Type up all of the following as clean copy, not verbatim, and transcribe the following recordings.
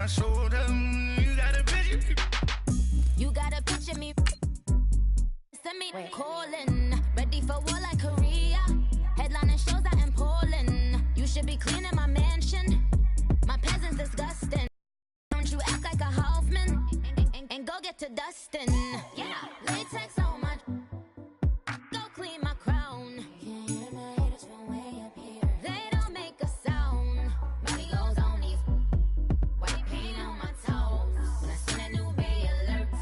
shoulder. You gotta picture me. Send me calling. Ready for war like Korea. Headlining shows out in Poland. You should be cleaning my mansion. My peasants disgusting. Don't you act like a Hoffman and go get to dustin'. Yeah, latex on my. Go clean my crown. Can't hear my haters from way up here. They don't make a sound. Money goes on these. White paint on my toes. When I send a new bay alert,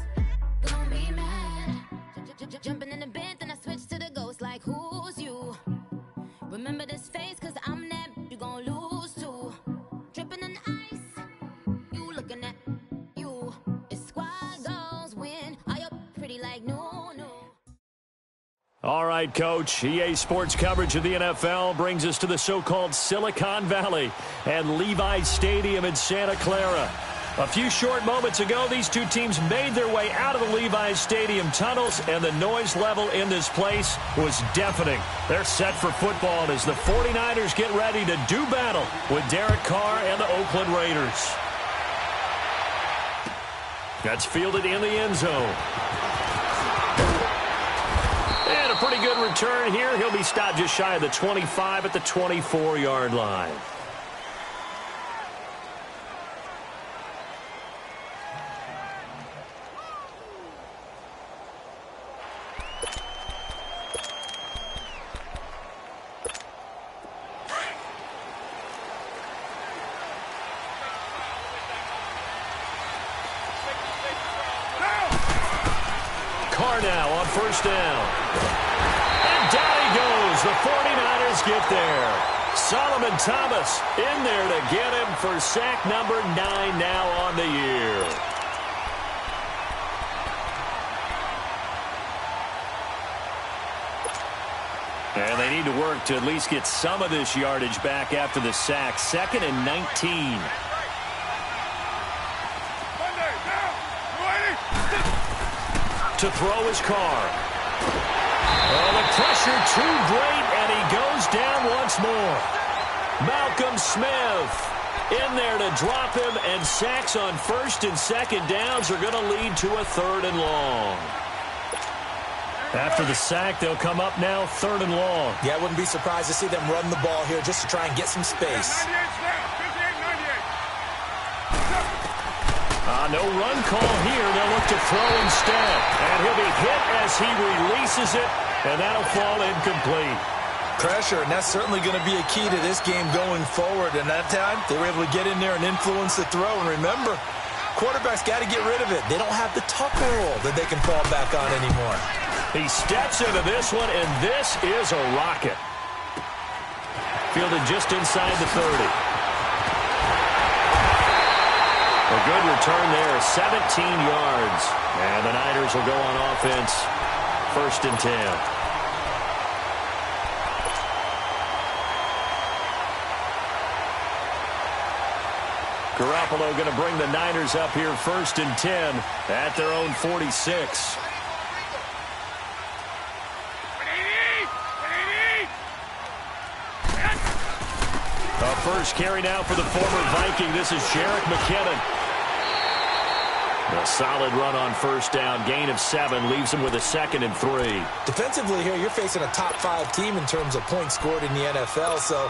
gonna be mad. Jumping in the bed, then I switch to the ghost like who's you? Remember this face, cause I'm that you gon' lose to. Dripping in ice, you looking at you. It's squad goals win. Are you pretty like no, no? All right, Coach. EA Sports coverage of the NFL brings us to the so-called Silicon Valley and Levi's Stadium in Santa Clara. A few short moments ago, these two teams made their way out of the Levi's Stadium tunnels, and the noise level in this place was deafening. They're set for football as the 49ers get ready to do battle with Derek Carr and the Oakland Raiders. That's fielded in the end zone. And a pretty good return here. He'll be stopped just shy of the 25 at the 24-yard line. Carr now on first down. And down he goes. The 49ers get there. Solomon Thomas in there to get him for sack number 9 now on the year. And they need to work to at least get some of this yardage back after the sack. 2nd and 19. To throw his Carr. Oh, the pressure too great, and he goes down once more. Malcolm Smith in there to drop him, and sacks on 1st and 2nd downs are going to lead to a 3rd and long. After the sack, they'll come up now 3rd and long. Yeah, I wouldn't be surprised to see them run the ball here just to try and get some space. No run call here. They'll look to throw instead. And he'll be hit as he releases it, and that'll fall incomplete. Pressure, and that's certainly going to be a key to this game going forward. And that time, they were able to get in there and influence the throw. And remember, quarterbacks got to get rid of it. They don't have the tucker roll that they can fall back on anymore. He steps into this one, and this is a rocket. Fielded just inside the 30. A good return there, 17 yards. And the Niners will go on offense, 1st and 10. Garoppolo going to bring the Niners up here 1st and 10 at their own 46. First carry now for the former Viking. This is Jerick McKinnon. A solid run on 1st down. Gain of 7 leaves him with a 2nd and 3. Defensively here, you're facing a top 5 team in terms of points scored in the NFL. So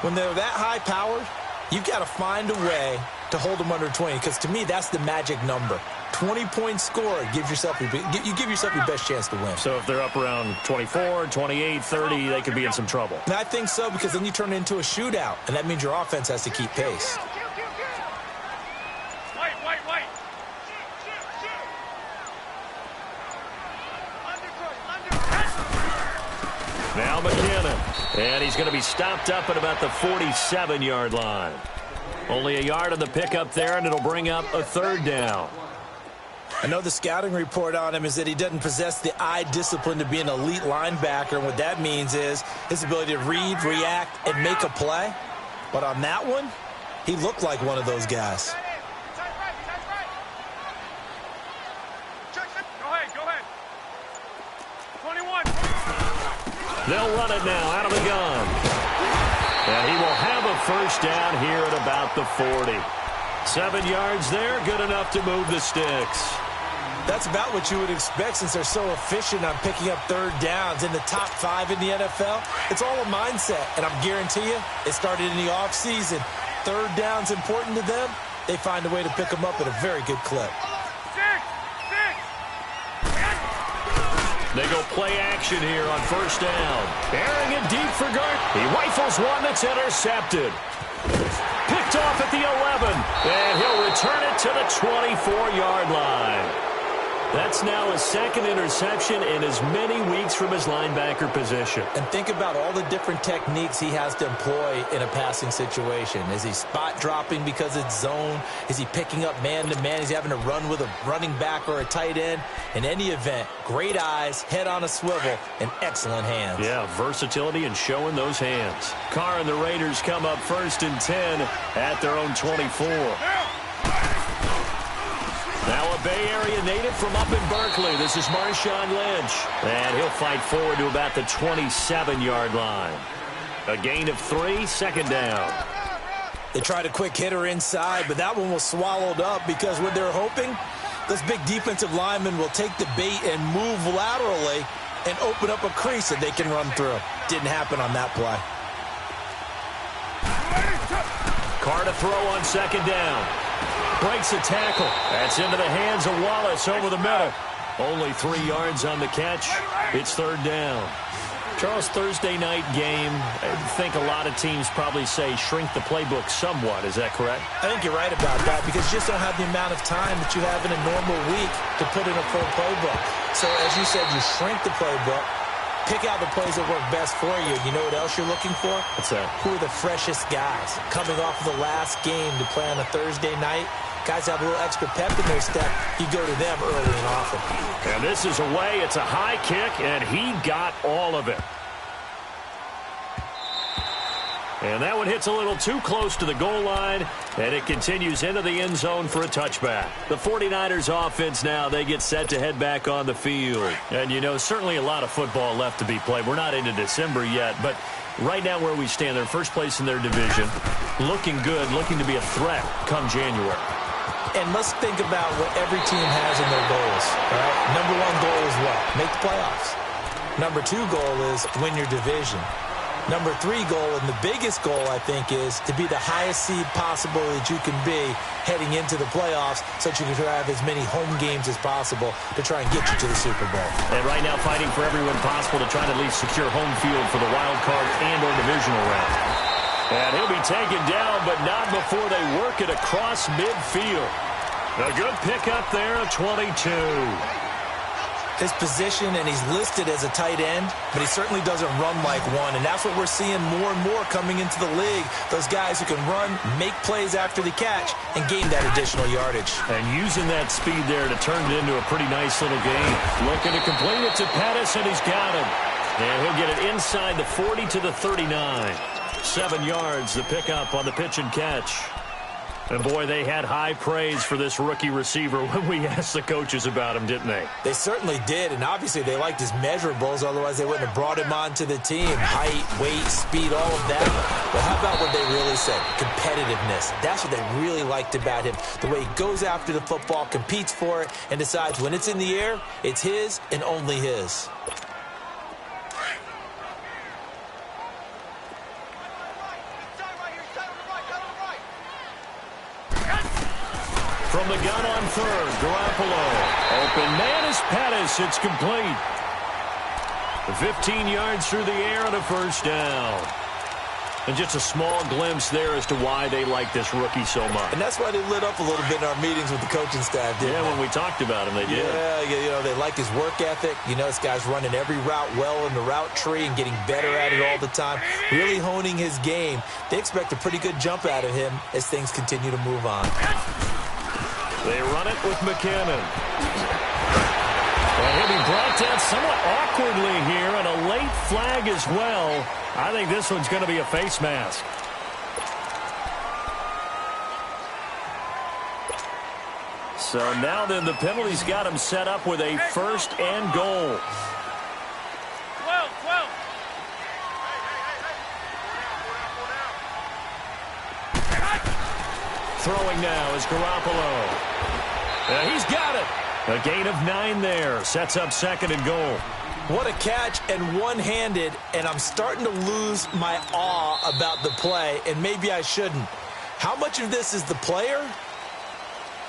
when they're that high powered, you've got to find a way to hold them under 20. Because to me, that's the magic number. 20 points scored, you give yourself your best chance to win. So if they're up around 24, 28, 30, they could be in some trouble. And I think so, because then you turn it into a shootout, and that means your offense has to keep pace. Now McKinnon, and he's going to be stopped up at about the 47-yard line. Only a yard on the pickup there, and it'll bring up a 3rd down. I know the scouting report on him is that he doesn't possess the eye discipline to be an elite linebacker, and what that means is his ability to read, react, and make a play. But on that one, he looked like one of those guys. Go ahead. 21. They'll run it now out of the gun. And he will have a 1st down here at about the 40. 7 yards there, good enough to move the sticks. That's about what you would expect since they're so efficient on picking up third downs. In the top 5 in the NFL, it's all a mindset. And I guarantee you, it started in the offseason. Third down's important to them. They find a way to pick them up at a very good clip. They go play action here on first down. Airing it deep for Gart. He rifles one that's intercepted. Picked off at the 11. And he'll return it to the 24-yard line. That's now his second interception in as many weeks from his linebacker position. And think about all the different techniques he has to employ in a passing situation. Is he spot dropping because it's zone? Is he picking up man-to-man? Is he having to run with a running back or a tight end? In any event, great eyes, head on a swivel, and excellent hands. Yeah, versatility and showing those hands. Carr and the Raiders come up 1st and 10 at their own 24. Now a Bay Area native from up in Berkeley. This is Marshawn Lynch. And he'll fight forward to about the 27-yard line. A gain of 3, second down. They tried a quick hitter inside, but that one was swallowed up because what they're hoping, those big defensive linemen will take the bait and move laterally and open up a crease that they can run through. Didn't happen on that play. Carr to throw on second down. Breaks a tackle. That's into the hands of Wallace over the middle. Only 3 yards on the catch. It's third down. Charles, Thursday night game, I think a lot of teams probably say shrink the playbook somewhat. Is that correct? I think you're right about that because you just don't have the amount of time that you have in a normal week to put in a full playbook. So as you said, you shrink the playbook, pick out the plays that work best for you. You know what else you're looking for? What's that? Who are the freshest guys coming off of the last game to play on a Thursday night? Guys have a little extra pep in their step. You go to them early and often. And this is away. It's a high kick, and he got all of it. And that one hits a little too close to the goal line, and it continues into the end zone for a touchback. The 49ers offense now, they get set to head back on the field. And, you know, certainly a lot of football left to be played. We're not into December yet, but right now where we stand, they're first place in their division, looking good, looking to be a threat come January. And let's think about what every team has in their goals. All right? Number 1 goal is what? Make the playoffs. Number 2 goal is win your division. Number 3 goal, and the biggest goal, I think, is to be the highest seed possible that you can be heading into the playoffs so that you can have as many home games as possible to try and get you to the Super Bowl. And right now fighting for everyone possible to try to at least secure home field for the wild card and or divisional round. And he'll be taken down, but not before they work it across midfield. A good pickup there, a 22. His position, and he's listed as a tight end, but he certainly doesn't run like one, and that's what we're seeing more and more coming into the league. Those guys who can run, make plays after the catch, and gain that additional yardage. And using that speed there to turn it into a pretty nice little game. Looking to complete it to Pettis, and he's got him. And he'll get it inside the 40 to the 39. 7 yards, the pickup on the pitch and catch. And, boy, they had high praise for this rookie receiver when we asked the coaches about him, didn't they? They certainly did, and obviously they liked his measurables. Otherwise, they wouldn't have brought him onto the team. Height, weight, speed, all of that. But how about what they really said? Competitiveness. That's what they really liked about him. The way he goes after the football, competes for it, and decides when it's in the air, it's his and only his. From the gun on third, Garoppolo. Open man is Pettis. It's complete. 15 yards through the air and a first down. And just a small glimpse there as to why they like this rookie so much. And that's why they lit up a little bit in our meetings with the coaching staff, didn't they? When we talked about him, they did. Yeah, you know, they like his work ethic. You know, this guy's running every route well in the route tree and getting better at it all the time. Really honing his game. They expect a pretty good jump out of him as things continue to move on. They run it with McKinnon. And he'll be brought down somewhat awkwardly here, and a late flag as well. I think this one's going to be a face mask. So now then the penalty's got him set up with a first and goal. 12. throwing now is Garoppolo. He's got it. A gain of 9 there. Sets up 2nd and goal. What a catch, and one-handed, and I'm starting to lose my awe about the play, and maybe I shouldn't. How much of this is the player?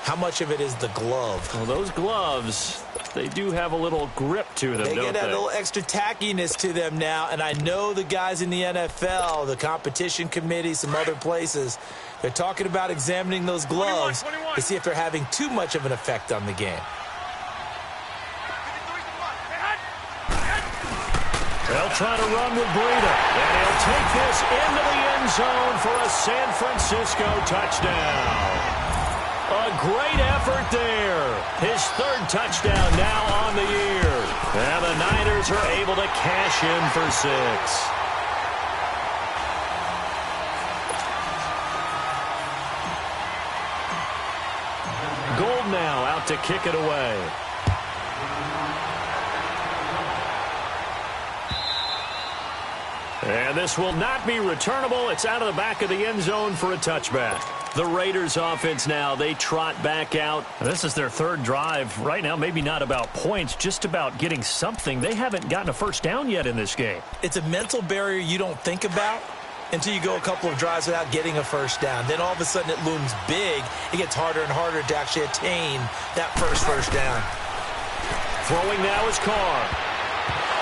How much of it is the glove? Well, those gloves, they do have a little grip to them, They don't get that they? little extra tackiness to them now, and I know the guys in the NFL, the competition committee, some other places, they're talking about examining those gloves 21. to see if they're having too much of an effect on the game. They'll try to run with Breida, and he'll take this into the end zone for a San Francisco touchdown. A great effort there. His 3rd touchdown now on the year. And the Niners are able to cash in for 6. Gold now out to kick it away. And this will not be returnable. It's out of the back of the end zone for a touchback. The Raiders offense now, they trot back out. This is their 3rd drive. Right now, maybe not about points, just about getting something. They haven't gotten a first down yet in this game. It's a mental barrier you don't think about until you go a couple of drives without getting a first down. Then all of a sudden it looms big. It gets harder and harder to actually attain that first down. Throwing now is Carr.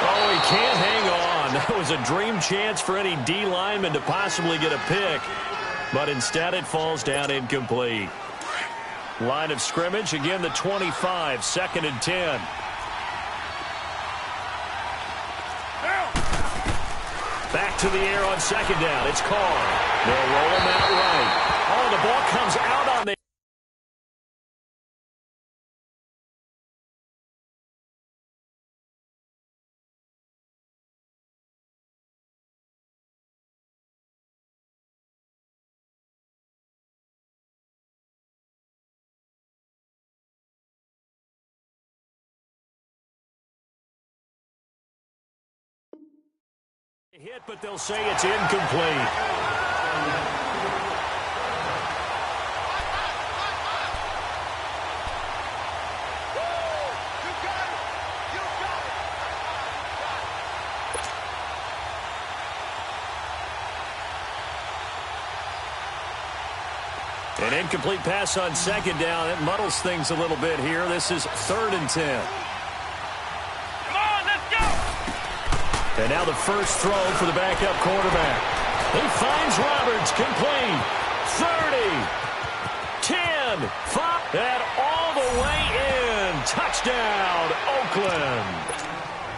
Oh, he can't hang on. That was a dream chance for any D lineman to possibly get a pick. But instead it falls down incomplete. Line of scrimmage, again the 25, 2nd and 10. Back to the air on 2nd down. It's Carr. They'll roll him out right. Oh, the ball comes out on the... hit, but they'll say it's incomplete. An incomplete pass on 2nd down. It muddles things a little bit here. This is 3rd and 10. And now the first throw for the backup quarterback. He finds Roberts, complete. 30, 10, 5, and all the way in. Touchdown, Oakland.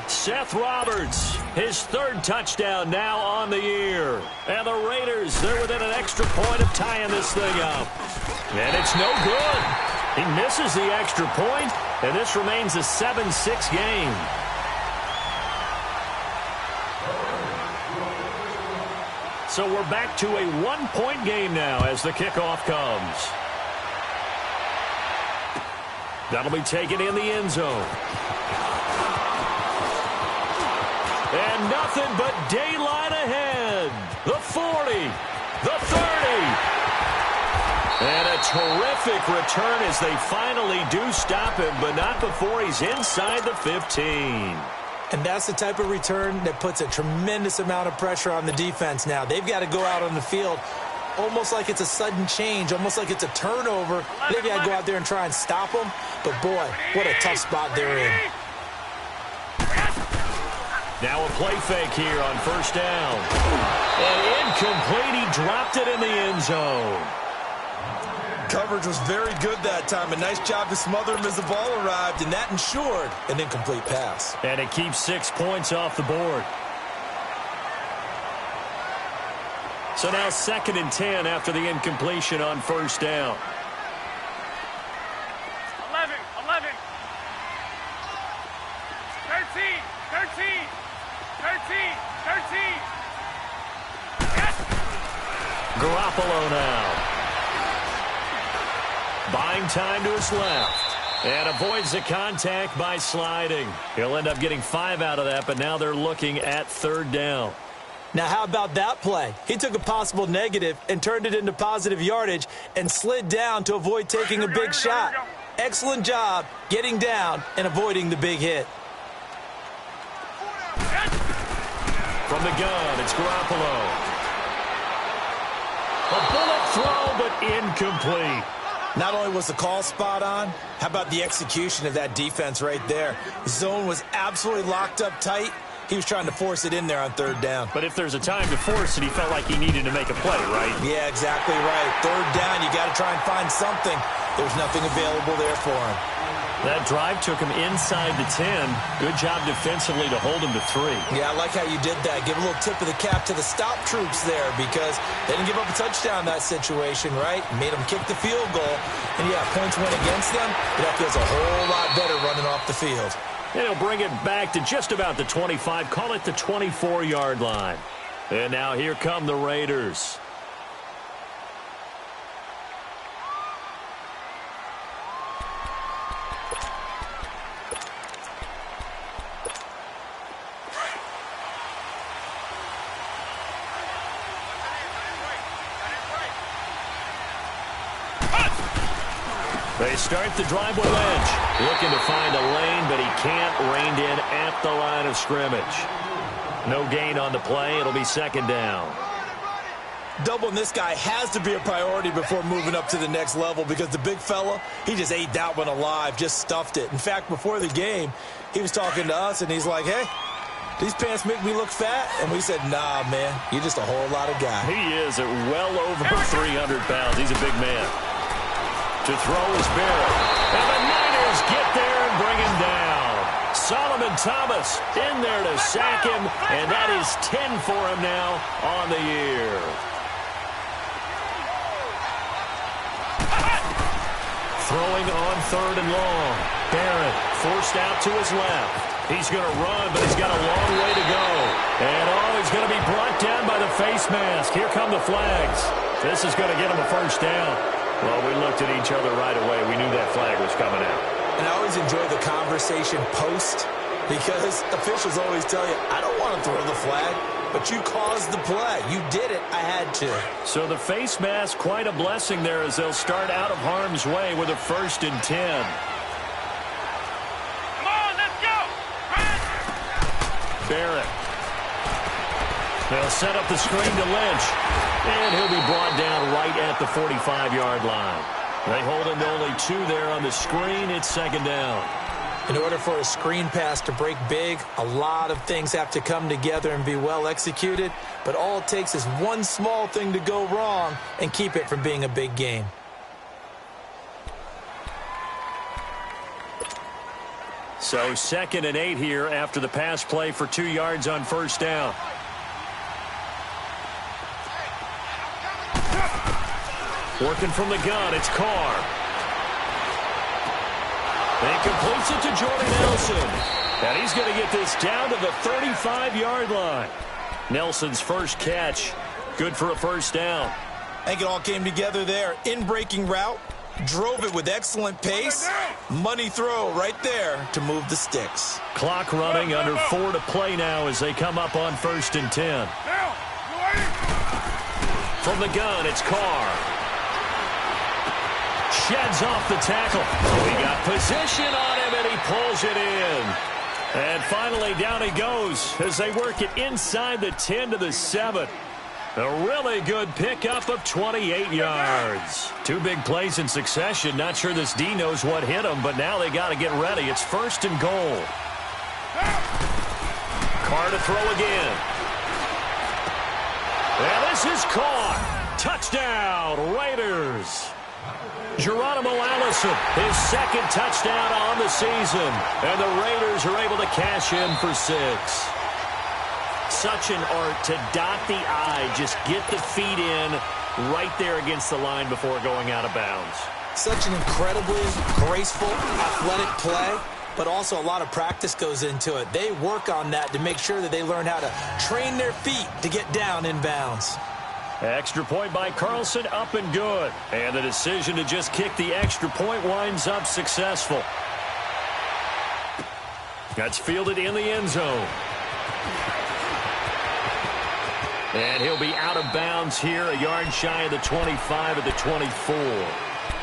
Seth Roberts, his 3rd touchdown now on the year. And the Raiders, they're within an extra point of tying this thing up. And it's no good. He misses the extra point, and this remains a 7-6 game. So we're back to a 1-point game now as the kickoff comes. That'll be taken in the end zone. And nothing but daylight ahead. The 40, the 30. And a terrific return as they finally do stop him, but not before he's inside the 15. And that's the type of return that puts a tremendous amount of pressure on the defense now. They've got to go out on the field almost like it's a sudden change, almost like it's a turnover. They've got to go out there and try and stop them. But, boy, what a tough spot they're in. Now a play fake here on 1st down. And incomplete. He dropped it in the end zone. Coverage was very good that time. A nice job to smother him as the ball arrived, and that ensured an incomplete pass. And it keeps 6 points off the board. So now 2nd and 10 after the incompletion on 1st down. 11, 11. 13, 13. 13, 13. Yes! Garoppolo now. Buying time to his left. And avoids the contact by sliding. He'll end up getting 5 out of that, but now they're looking at 3rd down. Now, how about that play? He took a possible negative and turned it into positive yardage and slid down to avoid taking a big shot. Excellent job getting down and avoiding the big hit. From the gun, it's Garoppolo. A bullet throw, but incomplete. Not only was the call spot on, how about the execution of that defense right there? The zone was absolutely locked up tight. He was trying to force it in there on third down. But if there's a time to force it, he felt like he needed to make a play, right? Yeah, exactly right. Third down, you got to try and find something. There's nothing available there for him. That drive took him inside the 10. Good job defensively to hold him to 3. Yeah, I like how you did that. Give a little tip of the cap to the stop troops there because they didn't give up a touchdown in that situation, right? Made them kick the field goal. And, yeah, points went against them, but that feels a whole lot better running off the field. And he'll bring it back to just about the 25. Call it the 24-yard line. And now here come the Raiders. They start the drive with Lynch. Looking to find a lane, but he can't. Reined in at the line of scrimmage. No gain on the play. It'll be second down. Doubling this guy has to be a priority before moving up to the next level because the big fella, he just ate that one alive, just stuffed it. In fact, before the game, he was talking to us, and he's like, hey, these pants make me look fat? And we said, nah, man, you're just a whole lot of guy. He is at well over 300 pounds. He's a big man. To throw is Barrett. And the Niners get there and bring him down. Solomon Thomas in there to sack him, and that is 10 for him now on the year. Throwing on third and long. Barrett forced out to his left. He's going to run, but he's got a long way to go. And, he's going to be brought down by the face mask. Here come the flags. This is going to get him a first down. Well, we looked at each other right away. We knew that flag was coming out. And I always enjoy the conversation post because officials always tell you, I don't want to throw the flag, but you caused the play. You did it. I had to. So the face mask, quite a blessing there as they'll start out of harm's way with a 1st and 10. Come on, let's go. Barrett. They'll set up the screen to Lynch. And he'll be brought down right at the 45-yard line. They hold him to only 2 there on the screen. It's second down. In order for a screen pass to break big, a lot of things have to come together and be well executed. But all it takes is one small thing to go wrong and keep it from being a big game. So 2nd and 8 here after the pass play for 2 yards on first down. Working from the gun, it's Carr. And he completes it to Jordan Nelson. And he's going to get this down to the 35-yard line. Nelson's first catch, good for a first down. I think it all came together there. In-breaking route, drove it with excellent pace. Money throw right there to move the sticks. Clock running, under 4 to play now as they come up on 1st and 10. From the gun, it's Carr. Sheds off the tackle. He got position on him, and he pulls it in. And finally, down he goes as they work it inside the 10 to the 7. A really good pickup of 28 yards. 2 big plays in succession. Not sure this D knows what hit him, but now they got to get ready. It's 1st and goal. Carr to throw again. And this is caught. Touchdown, Raiders. Geronimo Allison, his 2nd touchdown on the season. And the Raiders are able to cash in for 6. Such an art to dot the I, just get the feet in right there against the line before going out of bounds. Such an incredibly graceful, athletic play, but also a lot of practice goes into it. They work on that to make sure that they learn how to train their feet to get down in bounds. Extra point by Carlson, up and good. And the decision to just kick the extra point winds up successful. That's fielded in the end zone. And he'll be out of bounds here, a yard shy of the 25 at the 24.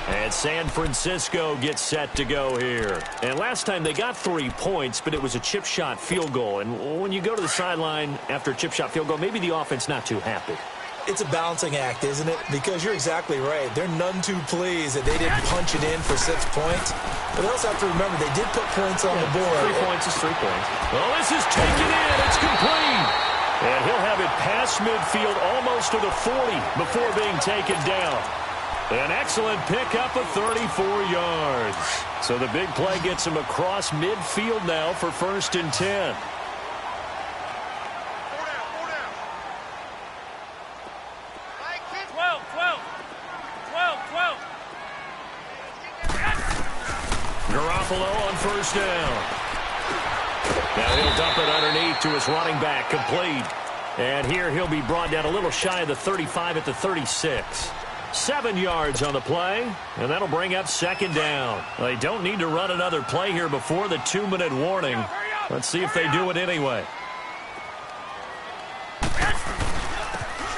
And San Francisco gets set to go here. And last time they got 3 points, but it was a chip shot field goal. And when you go to the sideline after a chip shot field goal, maybe the offense not too happy. It's a balancing act, isn't it? Because you're exactly right. They're none too pleased that they didn't punch it in for 6 points. But they also have to remember they did put points on the board. 3 points is 3 points. Well, this is taken in. It's complete. And he'll have it past midfield almost to the 40 before being taken down. An excellent pickup of 34 yards. So the big play gets him across midfield now for 1st and 10. Garoppolo on 1st down. Now he'll dump it underneath to his running back, complete. And here he'll be brought down a little shy of the 35 at the 36. 7 yards on the play, and that'll bring up 2nd down. They don't need to run another play here before the 2-minute warning. Let's see if they do it anyway.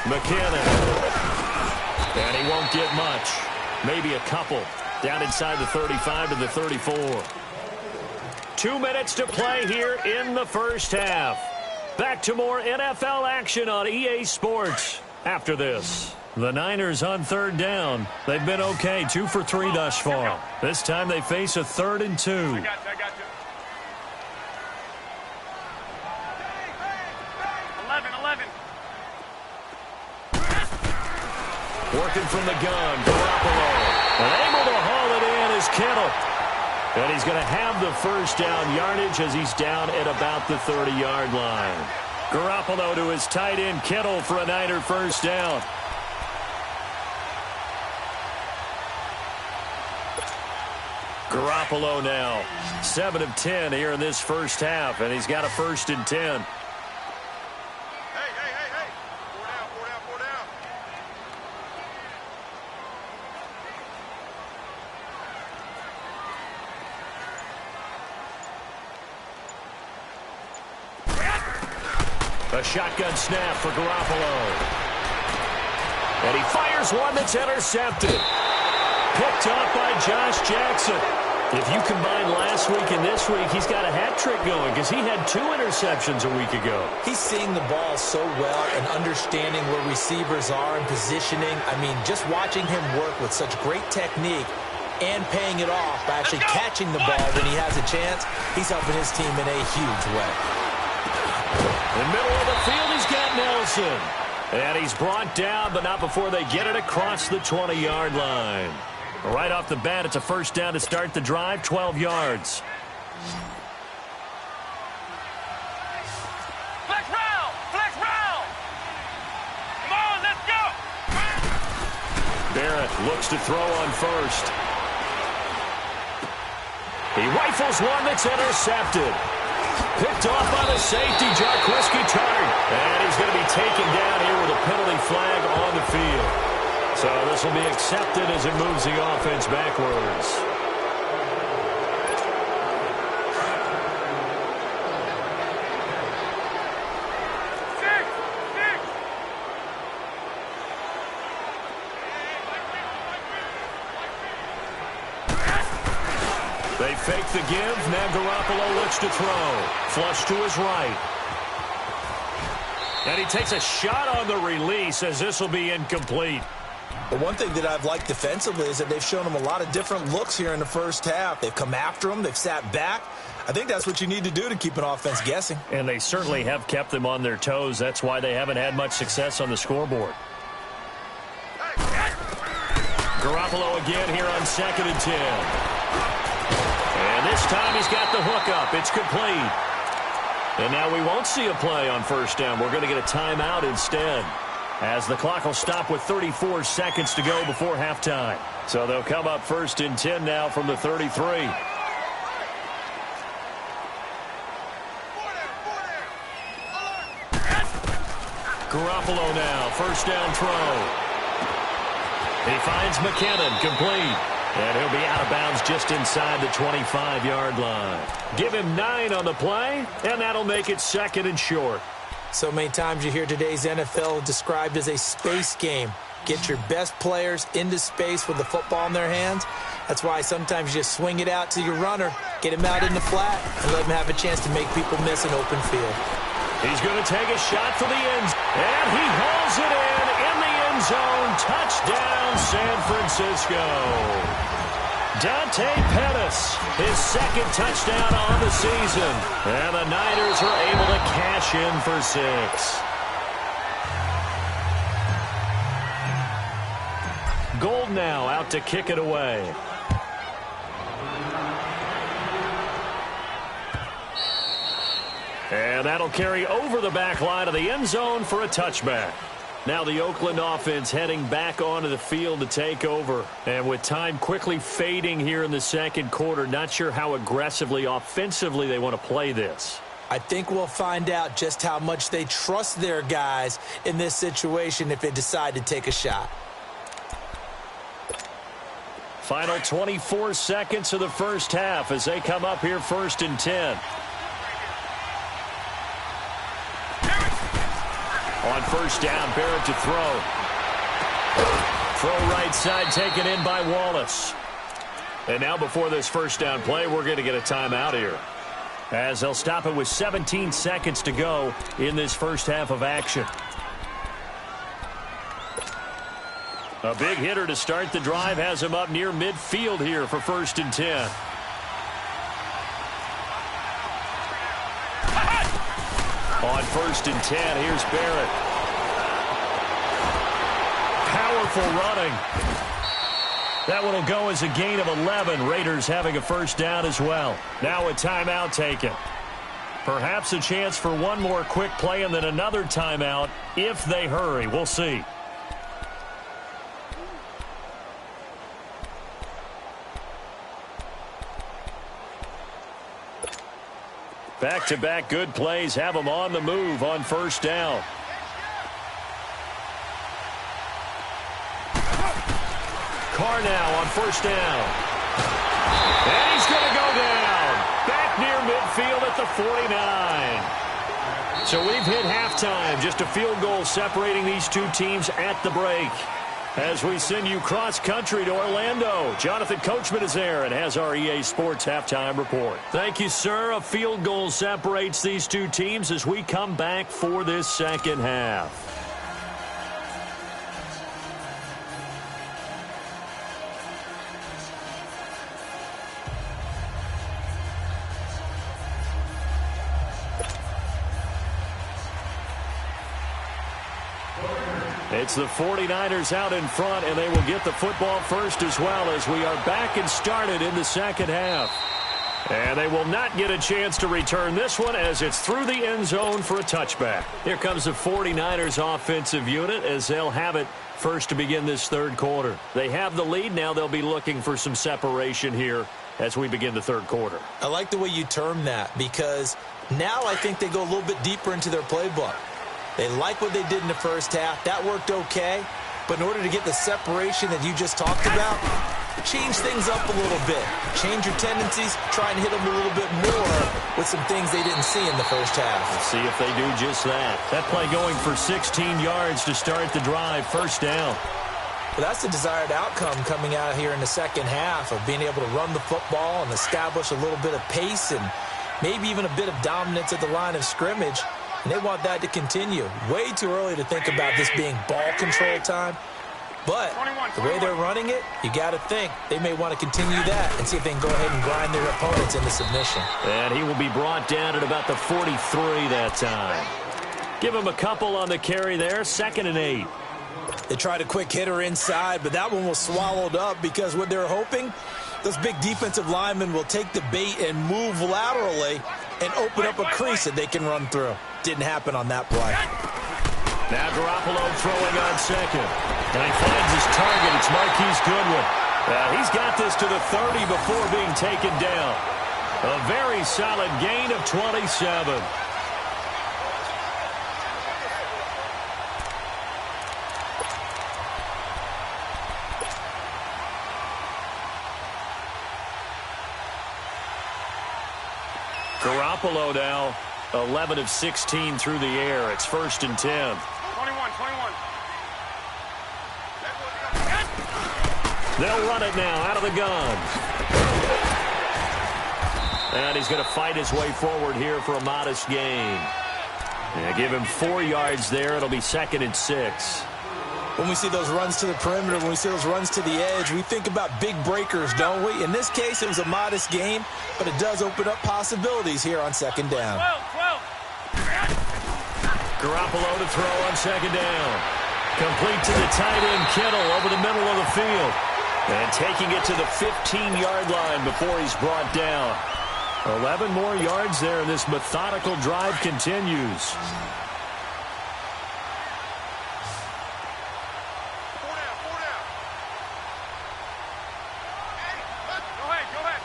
McKinnon. And he won't get much. Maybe a couple. Down inside the 35 to the 34. 2 minutes to play here in the first half. Back to more NFL action on EA Sports after this. The Niners on 3rd down. They've been okay, 2 for 3 thus far. This time they face a 3rd and 2. I got you. Working from the gun, Garoppolo. And able to haul it in is Kittle. And he's going to have the 1st down yardage as he's down at about the 30-yard line. Garoppolo to his tight end, Kittle, for a Niner 1st down. Garoppolo now, 7 of 10 here in this first half, and he's got a 1st and 10. Four down. A shotgun snap for Garoppolo. And he fires one that's intercepted. Picked off by Josh Jackson. If you combine last week and this week, he's got a hat trick going because he had 2 interceptions a week ago. He's seeing the ball so well and understanding where receivers are and positioning. I mean, just watching him work with such great technique and paying it off by actually catching the ball when he has a chance, he's helping his team in a huge way. In the middle of the field, he's got Nelson. And he's brought down, but not before they get it across the 20-yard line. Right off the bat, it's a 1st down to start the drive, 12 yards. Flex round! Come on, let's go! Barrett looks to throw on 1st. He rifles one that's intercepted. Picked off by the safety, Jarquiski Tart. And he's going to be taken down here with a penalty flag on the field. So this will be accepted as it moves the offense backwards. Six. They fake the give. Now Garoppolo looks to throw. Flush to his right. And he takes a shot on the release as this will be incomplete. But one thing that I've liked defensively is that they've shown him a lot of different looks here in the first half. They've come after him. They've sat back. I think that's what you need to do to keep an offense guessing. And they certainly have kept them on their toes. That's why they haven't had much success on the scoreboard. Garoppolo again here on 2nd and 10. And this time he's got the hook up. It's complete. And now we won't see a play on 1st down. We're going to get a timeout instead, as the clock will stop with 34 seconds to go before halftime. So they'll come up 1st and 10 now from the 33. Garoppolo now, 1st down throw. He finds McKinnon, complete. And he'll be out of bounds just inside the 25-yard line. Give him 9 on the play, and that'll make it 2nd and short. So many times you hear today's NFL described as a space game. Get your best players into space with the football in their hands. That's why sometimes you just swing it out to your runner, get him out in the flat, and let him have a chance to make people miss an open field. He's going to take a shot for the end, and he hauls it in the end zone. Touchdown, San Francisco. Dante Pettis, his second touchdown on the season. And the Niners are able to cash in for 6. Gold now out to kick it away. And that'll carry over the back line of the end zone for a touchback. Now the Oakland offense heading back onto the field to take over. And with time quickly fading here in the second quarter, not sure how aggressively, offensively they want to play this. I think we'll find out just how much they trust their guys in this situation if they decide to take a shot. Final 24 seconds of the first half as they come up here 1st and 10. On first down, Barrett to throw. Throw right side taken in by Wallace. And now before this first down play, we're going to get a timeout here, as they'll stop it with 17 seconds to go in this first half of action. A big hitter to start the drive has him up near midfield here for 1st and 10. On 1st and 10, here's Barrett. Powerful running. That one will go as a gain of 11. Raiders having a first down as well. Now a timeout taken. Perhaps a chance for one more quick play and then another timeout if they hurry. We'll see. Back-to-back good plays have them on the move on first down. Carr now on first down. And he's going to go down. Back near midfield at the 49. So we've hit halftime. Just a field goal separating these two teams at the break. As we send you cross-country to Orlando, Jonathan Coachman is there and has our EA Sports Halftime Report. Thank you, sir. A field goal separates these two teams as we come back for this second half. It's the 49ers out in front, and they will get the football first as well as we are back and started in the second half. And they will not get a chance to return this one as it's through the end zone for a touchback. Here comes the 49ers offensive unit as they'll have it first to begin this third quarter. They have the lead. Now they'll be looking for some separation here as we begin the third quarter. I like the way you term that because now I think they go a little bit deeper into their playbook. They like what they did in the first half. That worked okay. But in order to get the separation that you just talked about, change things up a little bit. Change your tendencies. Try and hit them a little bit more with some things they didn't see in the first half. Let's see if they do just that. That play going for 16 yards to start the drive. First down. Well, that's the desired outcome coming out here in the second half of being able to run the football and establish a little bit of pace and maybe even a bit of dominance at the line of scrimmage. And they want that to continue. Way too early to think about this being ball control time. But the way they're running it, you got to think they may want to continue that and see if they can go ahead and grind their opponents into submission. And he will be brought down at about the 43 that time. Give him a couple on the carry there. 2nd and 8. They tried a quick hitter inside, but that one was swallowed up because what they're hoping, those big defensive linemen will take the bait and move laterally and open up a crease that they can run through. Didn't happen on that play. Now Garoppolo throwing on second. And he finds his target. It's Marquise Goodwin. He's got this to the 30 before being taken down. A very solid gain of 27. Garoppolo now 11 of 16 through the air. It's 1st and 10. 21. They'll run it now out of the gun. And he's going to fight his way forward here for a modest gain. Yeah, give him 4 yards there. It'll be 2nd and 6. When we see those runs to the perimeter, when we see those runs to the edge, we think about big breakers, don't we? In this case, it was a modest gain, but it does open up possibilities here on 2nd down. 12. Garoppolo to throw on 2nd down. Complete to the tight end, Kittle, over the middle of the field. And taking it to the 15-yard line before he's brought down. 11 more yards there, and this methodical drive continues. 4 down. Go ahead.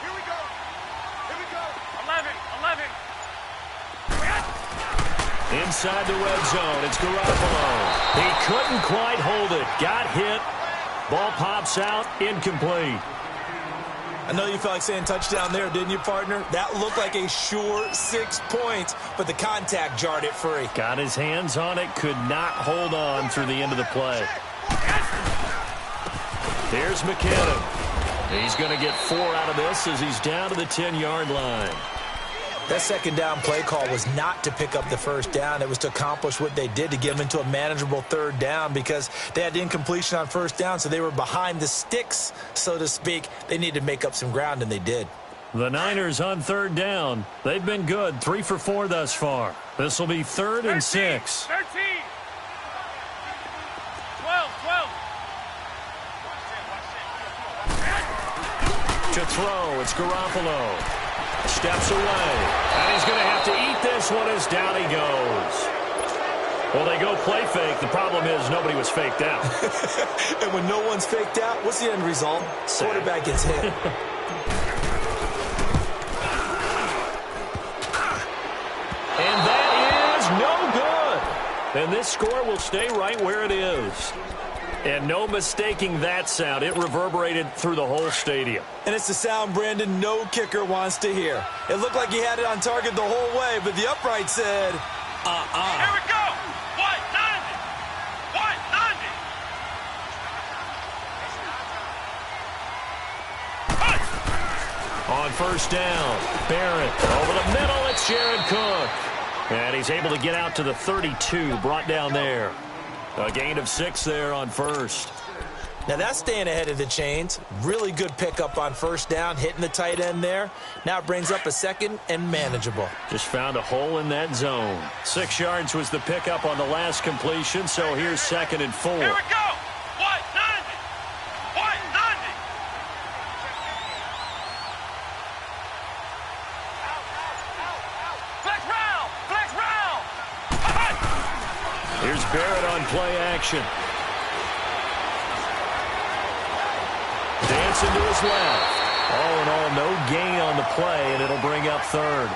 Here we go. 11. Inside the red zone, it's Garoppolo. He couldn't quite hold it. Got hit. Ball pops out, incomplete. I know you felt like saying touchdown there, didn't you, partner? That looked like a sure 6 points, but the contact jarred it free. Got his hands on it, could not hold on through the end of the play. Here's McKinnon. He's going to get 4 out of this as he's down to the 10-yard line. That 2nd down play call was not to pick up the 1st down. It was to accomplish what they did, to get them into a manageable 3rd down, because they had the incompletion on 1st down, so they were behind the sticks, so to speak. They needed to make up some ground, and they did. The Niners on 3rd down. They've been good, 3 for 4 thus far. This will be 3rd and 6. 13. 12. To throw, it's Garoppolo. Steps away, and he's going to have to eat this one as down he goes. Well, they go play fake. The problem is nobody was faked out. And when no one's faked out, what's the end result? Quarterback gets hit. And that is no good. And this score will stay right where it is. And no mistaking that sound. It reverberated through the whole stadium. And it's the sound Brandon no kicker wants to hear. It looked like he had it on target the whole way, but the upright said, Here we go. 190. On 1st down, Barrett over the middle. It's Jared Cook. And he's able to get out to the 32, brought down there. A gain of 6 there on 1st. Now that's staying ahead of the chains. Really good pickup on 1st down, hitting the tight end there. Now it brings up a 2nd and manageable. Just found a hole in that zone. 6 yards was the pickup on the last completion, so here's 2nd and 4. Here we go. 190. Flex round. Here's Barrett on play action. Dancing to his left. All in all, no gain on the play, and it'll bring up 3rd.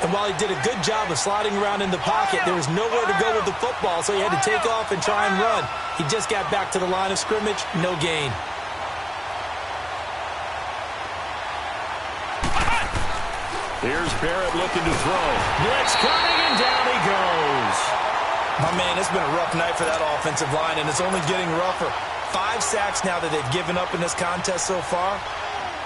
And while he did a good job of sliding around in the pocket, there was nowhere to go with the football, so he had to take off and try and run. He just got back to the line of scrimmage, no gain. Here's Barrett looking to throw. Blitz coming, and down he goes. My man, it's been a rough night for that offensive line, and it's only getting rougher. 5 sacks now that they've given up in this contest so far.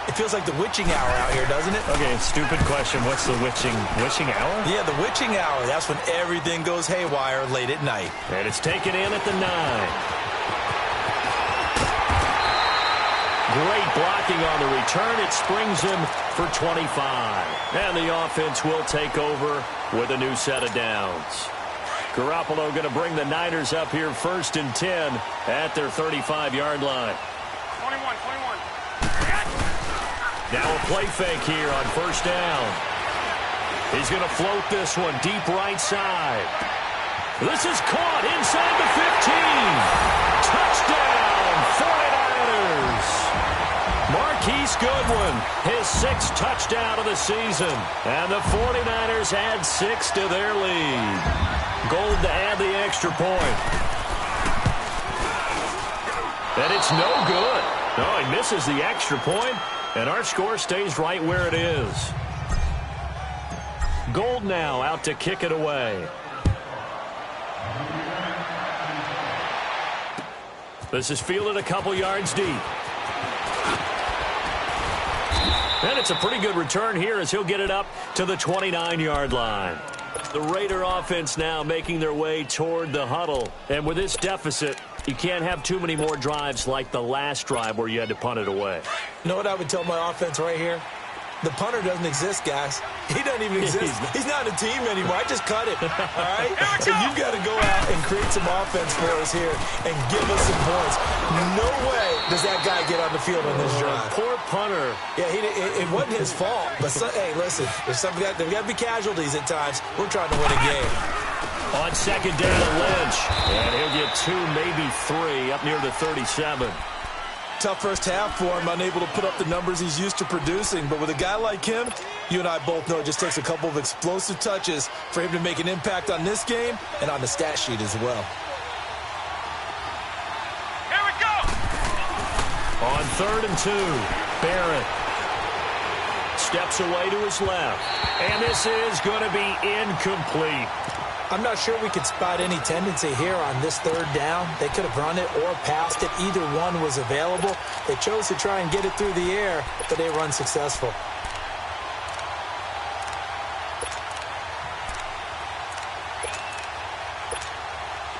It feels like the witching hour out here, doesn't it? Okay, stupid question. What's the witching hour? Yeah, the witching hour. That's when everything goes haywire late at night. And it's taken in at the 9. Great blocking on the return. It springs him for 25. And the offense will take over with a new set of downs. Garoppolo going to bring the Niners up here 1st and 10 at their 35-yard line. 21. Now a play fake here on 1st down. He's going to float this one deep right side. This is caught inside the 15. Touchdown, 49ers. Marquise Goodwin, his 6th touchdown of the season. And the 49ers add 6 to their lead. Gold to add the extra point. And it's no good. No, he misses the extra point. And our score stays right where it is. Gold now out to kick it away. This is fielded a couple yards deep. And it's a pretty good return here as he'll get it up to the 29-yard line. The Raider offense now making their way toward the huddle. And with this deficit, you can't have too many more drives like the last drive where you had to punt it away. You know what I would tell my offense right here? The punter doesn't exist, guys. He doesn't even exist. He's not a team anymore. I just cut it, all right? So you've got to go out and create some offense for us here and give us some points. No way does that guy get on the field on this drive. Poor punter. Yeah, it wasn't his fault. But, hey, listen, there's got to be casualties at times. We're trying to win a game. On second down, Lynch. And he'll get 2, maybe 3, up near the 37. Tough first half for him, unable to put up the numbers he's used to producing. But with a guy like him, you and I both know it just takes a couple of explosive touches for him to make an impact on this game and on the stat sheet as well. Here we go! On 3rd and 2, Barrett steps away to his left. And this is going to be incomplete. I'm not sure we could spot any tendency here on this 3rd down. They could have run it or passed it. Either one was available. They chose to try and get it through the air, but they run successful.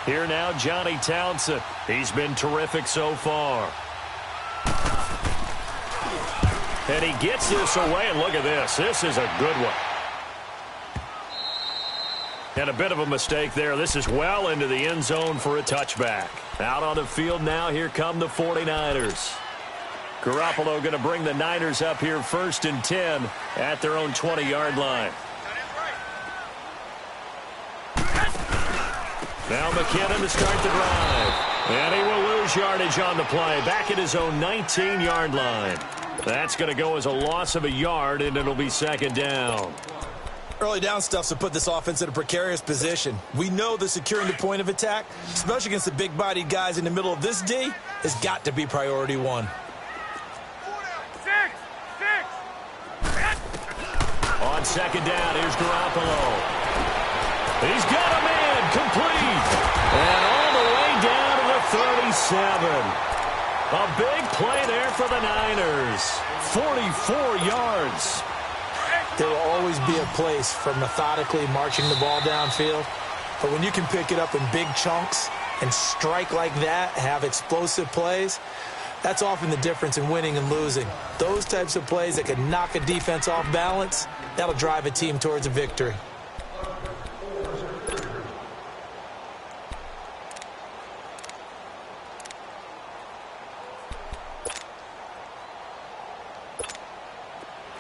Here now, Johnny Townsend. He's been terrific so far. And he gets this away, and look at this. This is a good one. And a bit of a mistake there. This is well into the end zone for a touchback. Out on the field now, here come the 49ers. Garoppolo going to bring the Niners up here 1st and 10 at their own 20-yard line. Now McKinnon to start the drive. And he will lose yardage on the play. Back at his own 19-yard line. That's going to go as a loss of a yard, and it'll be 2nd down. Early down stuff's to put this offense in a precarious position. We know that securing the point of attack, especially against the big-bodied guys in the middle of this D, has got to be priority 1. 6. On 2nd down, here's Garoppolo. He's got a man complete. And all the way down to the 37. A big play there for the Niners. 44 yards. There will always be a place for methodically marching the ball downfield. But when you can pick it up in big chunks and strike like that, have explosive plays, that's often the difference in winning and losing. Those types of plays that can knock a defense off balance, that'll drive a team towards a victory.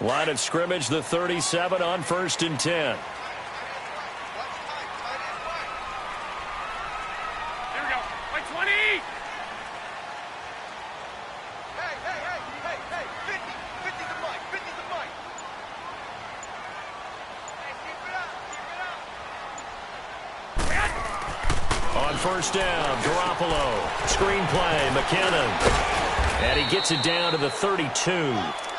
Line of scrimmage, the 37 on 1st and 10. Here we go. By 20! Hey, 50 the mic, 50 the mic. Hey, keep it up. On 1st down, Garoppolo. Screen play, McKinnon. And he gets it down to the 32.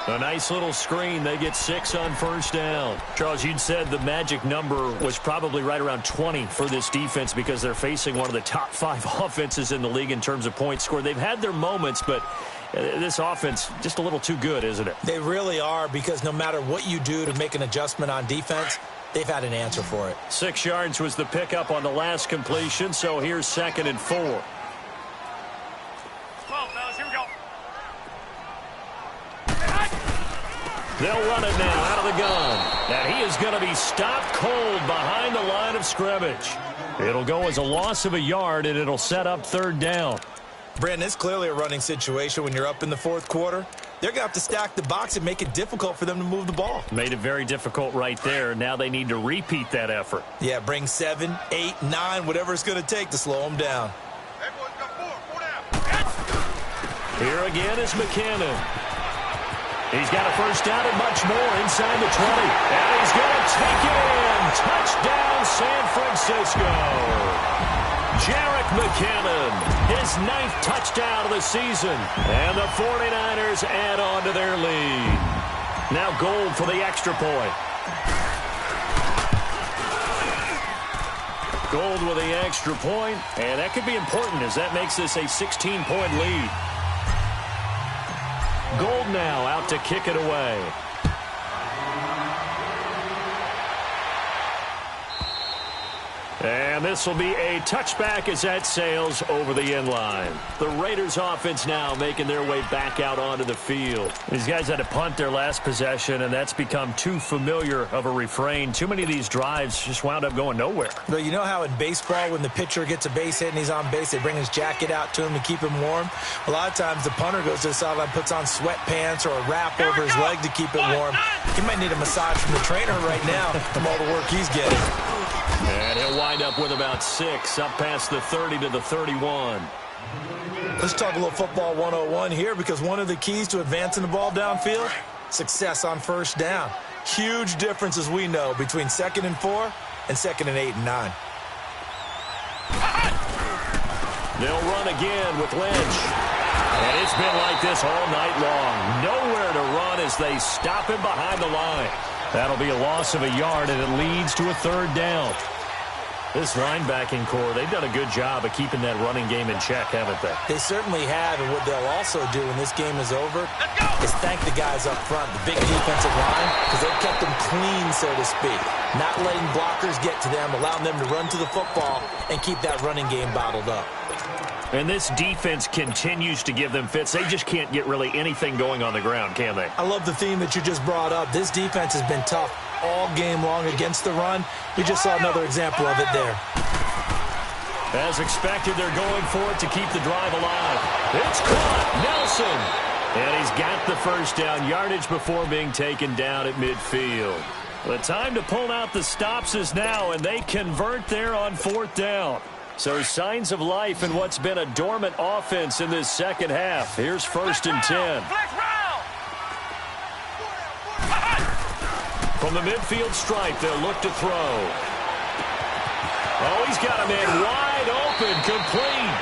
A nice little screen. They get 6 on 1st down. Charles, you'd said the magic number was probably right around 20 for this defense because they're facing one of the top 5 offenses in the league in terms of points scored. They've had their moments, but this offense just a little too good, isn't it? They really are, because no matter what you do to make an adjustment on defense, they've had an answer for it. 6 yards was the pickup on the last completion, so here's 2nd and 4. 12, fellas, here we go. They'll run it now out of the gun. And he is going to be stopped cold behind the line of scrimmage. It'll go as a loss of a yard, and it'll set up 3rd down. Brandon, it's clearly a running situation when you're up in the 4th quarter. They're going to have to stack the box and make it difficult for them to move the ball. Made it very difficult right there. Now they need to repeat that effort. Yeah, bring 7, 8, 9, whatever it's going to take to slow them down. Hey, boys, got 4 down. Here again is McKinnon. He's got a 1st down and much more inside the 20. And he's going to take it in. Touchdown, San Francisco. Jerick McKinnon, his 9th touchdown of the season. And the 49ers add on to their lead. Now Gold for the extra point. Gold with the extra point, and that could be important as that makes this a 16-point lead. Gold now out to kick it away. And this will be a touchback as that sails over the end line. The Raiders offense now making their way back out onto the field. These guys had to punt their last possession, and that's become too familiar of a refrain. Too many of these drives just wound up going nowhere. Well, you know how in baseball when the pitcher gets a base hit and he's on base, they bring his jacket out to him to keep him warm? A lot of times the punter goes to the sideline, puts on sweatpants or a wrap over his leg to keep it warm. He might need a massage from the trainer right now from all the work he's getting. And he'll wind up with about 6, up past the 30 to the 31. Let's talk a little football 101 here, because one of the keys to advancing the ball downfield, success on first down. Huge difference, as we know, between 2nd and 4 and 2nd and 8 and 9. They'll run again with Lynch. And it's been like this all night long. Nowhere to run as they stop him behind the line. That'll be a loss of a yard, and it leads to a 3rd down. This linebacking core, they've done a good job of keeping that running game in check, haven't they? They certainly have, and what they'll also do when this game is over is thank the guys up front, the big defensive line, because they've kept them clean, so to speak. Not letting blockers get to them, allowing them to run to the football and keep that running game bottled up. And this defense continues to give them fits. They just can't get really anything going on the ground, can they? I love the theme that you just brought up. This defense has been tough all game long against the run. We just saw another example of it there. As expected, they're going for it to keep the drive alive. It's caught. Nelson. And he's got the first down yardage before being taken down at midfield. The time to pull out the stops is now, and they convert there on 4th down. So signs of life in what's been a dormant offense in this second half. Here's 1st and 10. From the midfield stripe, they'll look to throw. Oh, he's got a man wide open, complete.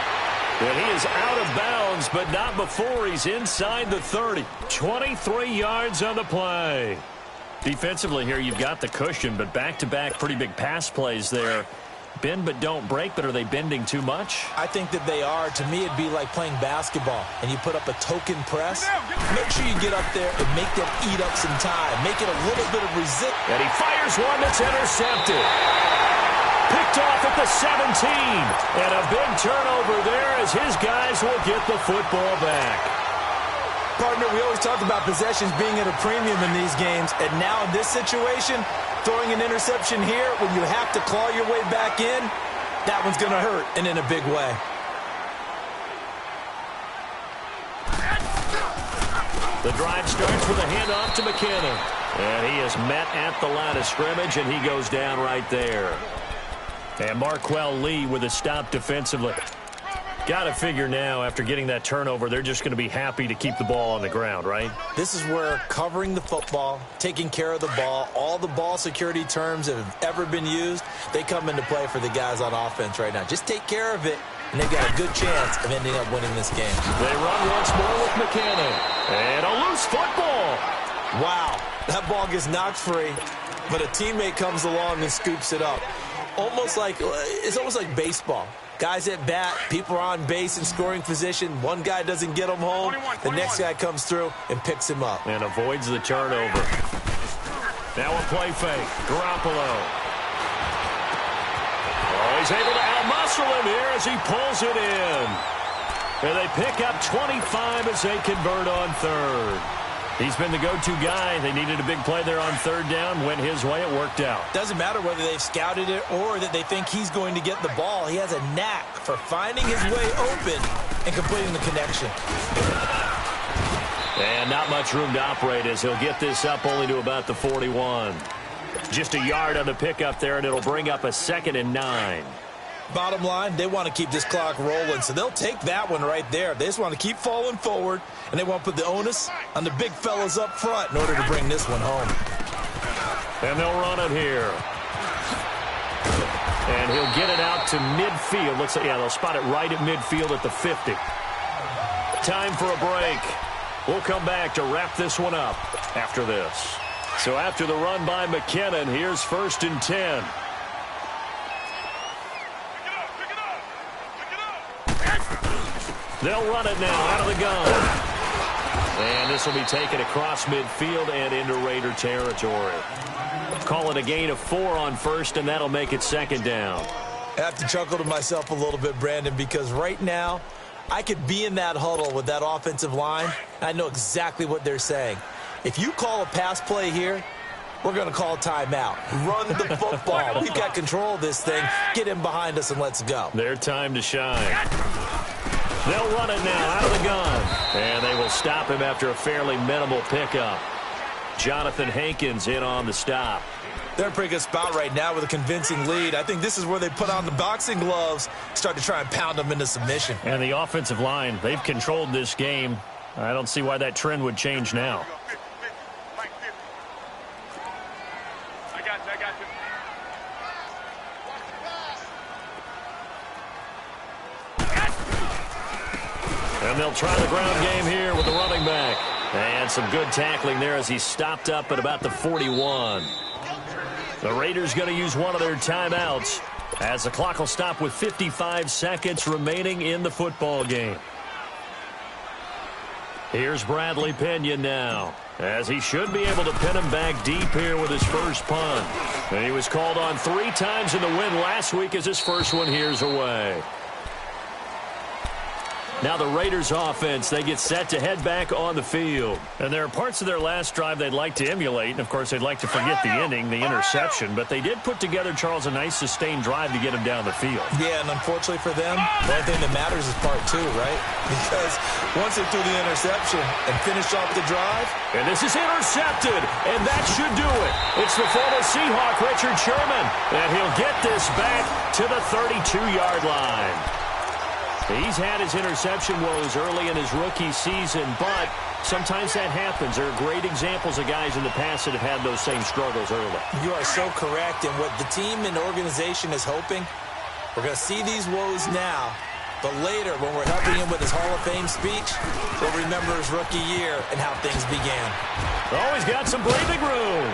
And he is out of bounds, but not before he's inside the 30. 23 yards on the play. Defensively here, you've got the cushion, but back-to-back pretty big pass plays there. Bend but don't break, but are they bending too much? I think that they are. To me, it'd be like playing basketball, and you put up a token press. Make sure you get up there and make them eat up some time. Make it a little bit of resist. And he fires one that's intercepted. Picked off at the 17. And a big turnover there as his guys will get the football back. Partner, we always talk about possessions being at a premium in these games, and now in this situation, throwing an interception here when you have to claw your way back in, that one's going to hurt, and in a big way. The drive starts with a handoff to McKinnon. And he is met at the line of scrimmage, and he goes down right there. And Marquell Lee with a stop defensively. Got to figure now, after getting that turnover, they're just going to be happy to keep the ball on the ground, right? This is where covering the football, taking care of the ball, all the ball security terms that have ever been used, they come into play for the guys on offense right now. Just take care of it, and they've got a good chance of ending up winning this game. They run once more with McKinnon. And a loose football. Wow, that ball gets knocked free, but a teammate comes along and scoops it up. It's almost like baseball. Guys at bat, people are on base in scoring position. One guy doesn't get him home. The next guy comes through and picks him up. And avoids the turnover. Now a play fake. Garoppolo. Oh, he's able to out-muscle him here as he pulls it in. And they pick up 25 as they convert on 3rd. He's been the go-to guy. They needed a big play there on 3rd down. Went his way. It worked out. Doesn't matter whether they've scouted it or that they think he's going to get the ball. He has a knack for finding his way open and completing the connection. And not much room to operate as he'll get this up only to about the 41. Just a yard on the pickup there, and it'll bring up a 2nd and 9. Bottom line, they want to keep this clock rolling, so they'll take that one right there. They just want to keep falling forward, and they want to put the onus on the big fellas up front in order to bring this one home. And they'll run it here. And he'll get it out to midfield. Looks like, yeah, they'll spot it right at midfield at the 50. Time for a break. We'll come back to wrap this one up after this. So after the run by McKinnon, here's 1st and 10. They'll run it now out of the gun. And this will be taken across midfield and into Raider territory. Call it a gain of 4 on 1st, and that'll make it 2nd down. I have to chuckle to myself a little bit, Brandon, because right now I could be in that huddle with that offensive line. I know exactly what they're saying. If you call a pass play here, we're going to call timeout. Run the football. We've got control of this thing. Get him behind us and let's go. Their time to shine. They'll run it now out of the gun. And they will stop him after a fairly minimal pickup. Jonathan Hankins in on the stop. They're in a pretty good spot right now with a convincing lead. I think this is where they put on the boxing gloves, start to try and pound them into submission. And the offensive line, they've controlled this game. I don't see why that trend would change now. And they'll try the ground game here with the running back. And some good tackling there as he stopped up at about the 41. The Raiders going to use one of their timeouts as the clock will stop with 55 seconds remaining in the football game. Here's Bradley Pena now, as he should be able to pin him back deep here with his first punt. And he was called on 3 times in the win last week as his first one here's away. Now the Raiders offense, they get set to head back on the field. And there are parts of their last drive they'd like to emulate. And, of course, they'd like to forget the ending, the interception. But they did put together, Charles, a nice sustained drive to get him down the field. Yeah, and unfortunately for them, the only thing that matters is part 2, right? Because once they threw the interception and finished off the drive. And this is intercepted, and that should do it. It's the former Seahawk, Richard Sherman. And he'll get this back to the 32-yard line. He's had his interception woes early in his rookie season, but sometimes that happens. There are great examples of guys in the past that have had those same struggles early. You are so correct, and what the team and organization is hoping, we're going to see these woes now, but later when we're helping him with his Hall of Fame speech, we'll remember his rookie year and how things began. Oh, he's got some breathing room.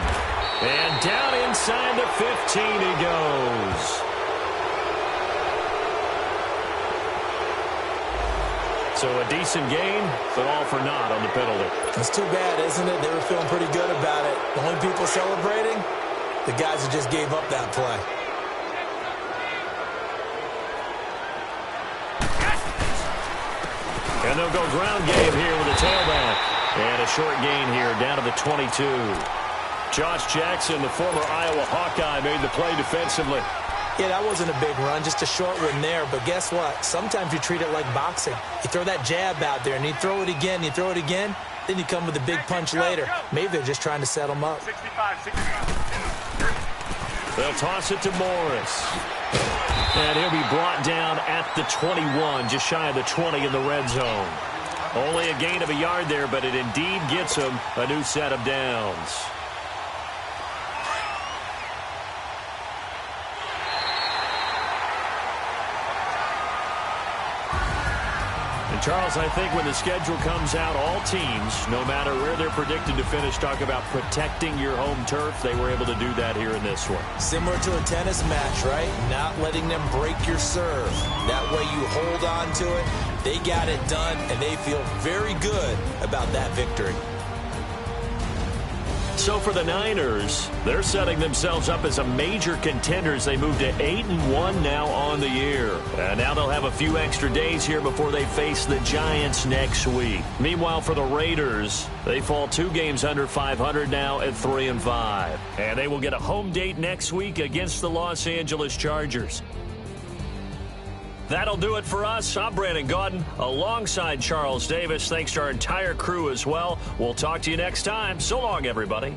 And down inside the 15 he goes. So a decent gain, but all for naught on the penalty. It's too bad, isn't it? They were feeling pretty good about it. The only people celebrating, the guys who just gave up that play. And they'll go ground game here with a tailback. And a short gain here down to the 22. Josh Jackson, the former Iowa Hawkeye, made the play defensively. Yeah, that wasn't a big run, just a short one there. But guess what? Sometimes you treat it like boxing. You throw that jab out there, and you throw it again, you throw it again, then you come with a big punch later. Maybe they're just trying to set them up. 65. They'll toss it to Morris. And he'll be brought down at the 21, just shy of the 20 in the red zone. Only a gain of a yard there, but it indeed gets him a new set of downs. Charles, I think when the schedule comes out, all teams, no matter where they're predicted to finish, talk about protecting your home turf. They were able to do that here in this one. Similar to a tennis match, right? Not letting them break your serve. That way you hold on to it. They got it done, and they feel very good about that victory. So for the Niners, they're setting themselves up as a major contender as they move to 8-1 now on the year. And now they'll have a few extra days here before they face the Giants next week. Meanwhile, for the Raiders, they fall 2 games under 500 now at 3-5. And they will get a home date next week against the Los Angeles Chargers. That'll do it for us. I'm Brandon Gaudin alongside Charles Davis. Thanks to our entire crew as well. We'll talk to you next time. So long, everybody.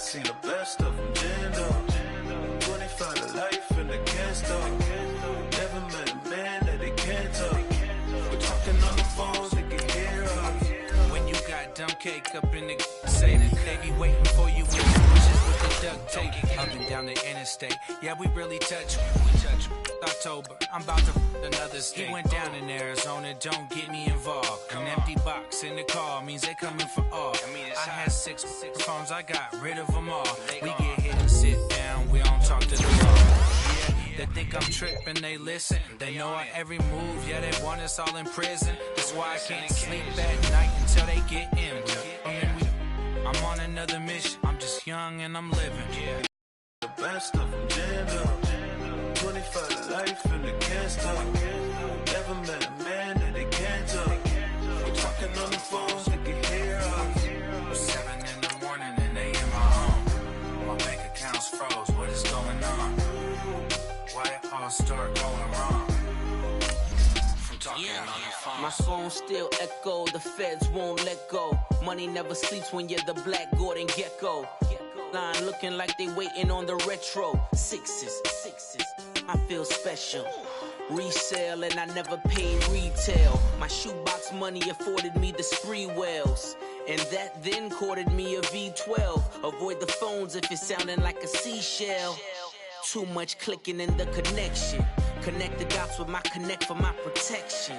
seen the best of them, jammed up. 25 to life and they can't stop. Never met a man that they can't talk. We're talking on the phones, they can hear us. When you got dumb cake up in the say that they be waiting for you in the bushes with the duct tape. Up and down the interstate, yeah, we really touch. October, I'm about to another state. He went down in Arizona, don't get me involved. An empty box in the car means they coming for all. I had six phones, I got rid of them all. We get hit and sit down, we don't talk to the law. Yeah, they think I'm tripping, they listen. They know our every move, yeah, they want us all in prison. That's why I can't sleep at night until they get in. I'm on another mission, I'm just young and I'm living. Yeah. The best of them, jammed up. 25 to life and they can't stop. Never met a man that they can't talk. We're talking on the phones, they can hear us. 7 in the morning and they in my home. My bank account's froze, what is going on? Why it all start going wrong? From talking on the phone. My phone still echo, the feds won't let go. Money never sleeps when you're the Black Gordon Gecko. Line looking like they waiting on the retro. Sixes, I feel special. Resale and I never paid retail. My shoebox money afforded me the spree wells. And that then courted me a V12. Avoid the phones if it's sounding like a seashell. Too much clicking in the connection. Connect the dots with my connect for my protection.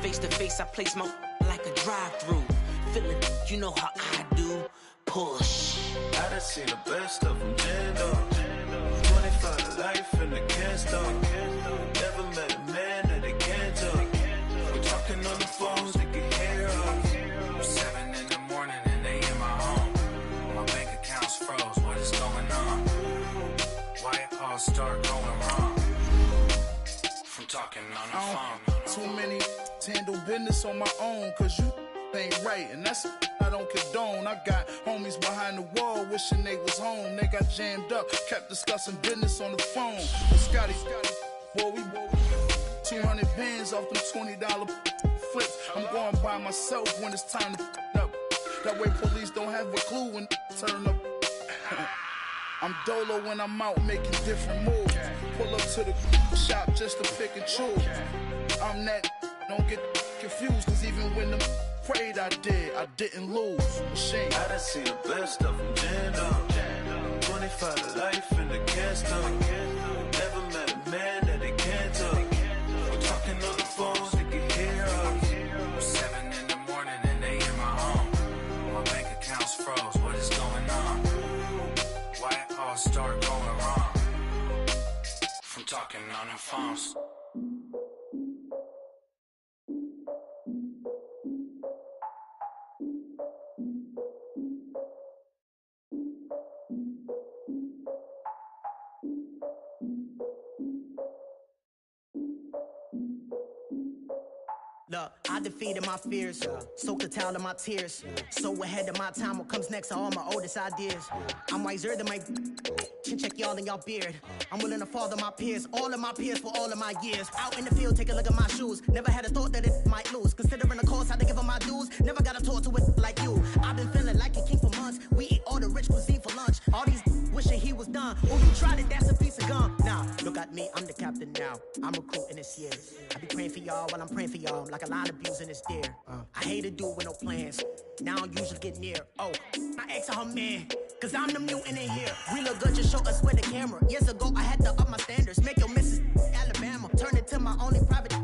Face to face, I place my like a drive-through. Feeling, you know how I do. Push. I done seen the best of them, jammed up. 25 to life and they can't stop. Never met a man that they can't talk. We're talking on the phones, they can hear us. 7 in the morning and they in my home. My bank account's froze, what is going on? Why it all start going wrong? From talking on the phone. Too many handle business on my own, cause you ain't right, and that's I don't condone. I got homies behind the wall wishing they was home. They got jammed up, kept discussing business on the phone. But Scotty, boy, we 200 bands off them $20 flips. I'm going by myself when it's time to up. That way police don't have a clue when turn up. I'm dolo when I'm out making different moves. Pull up to the shop just to pick and choose. I'm that, don't get confused, cause even when the prayed I didn't lose. Machine. I done seen the best of them, jammed up. 25 to life and they can't stop. Never met a man that they can't talk. We're talking on the phones, they can hear us. 7 in the morning and they in my home. My bank account's froze, what is going on? Why it all start going wrong? From talking on the phones. Look, I defeated my fears, soaked a towel in my tears. So ahead of my time, what comes next are all my oldest ideas. I'm wiser than my chin check y'all in y'all beard. I'm willing to father my peers, all of my peers for all of my years. Out in the field, take a look at my shoes. Never had a thought that it might lose. Considering the cost, I had to give them my dues. Never got a talk to it like you. I've been feeling like a king for months. We eat all the rich cuisine for lunch. All these wishing he was done. Oh, you tried it, that's a piece of gum. Nah, look at me, I'm the captain now. I'm recruiting this year. I be praying for y'all while I'm praying for y'all. Like a line of abusing this deer. I hate to do it with no plans. Now I don't usually get near. Oh, I ask her man, cause I'm the mutant in here. We look good, just show us where the camera. Years ago, I had to up my standards. Make your missus Alabama. Turn it to my only private.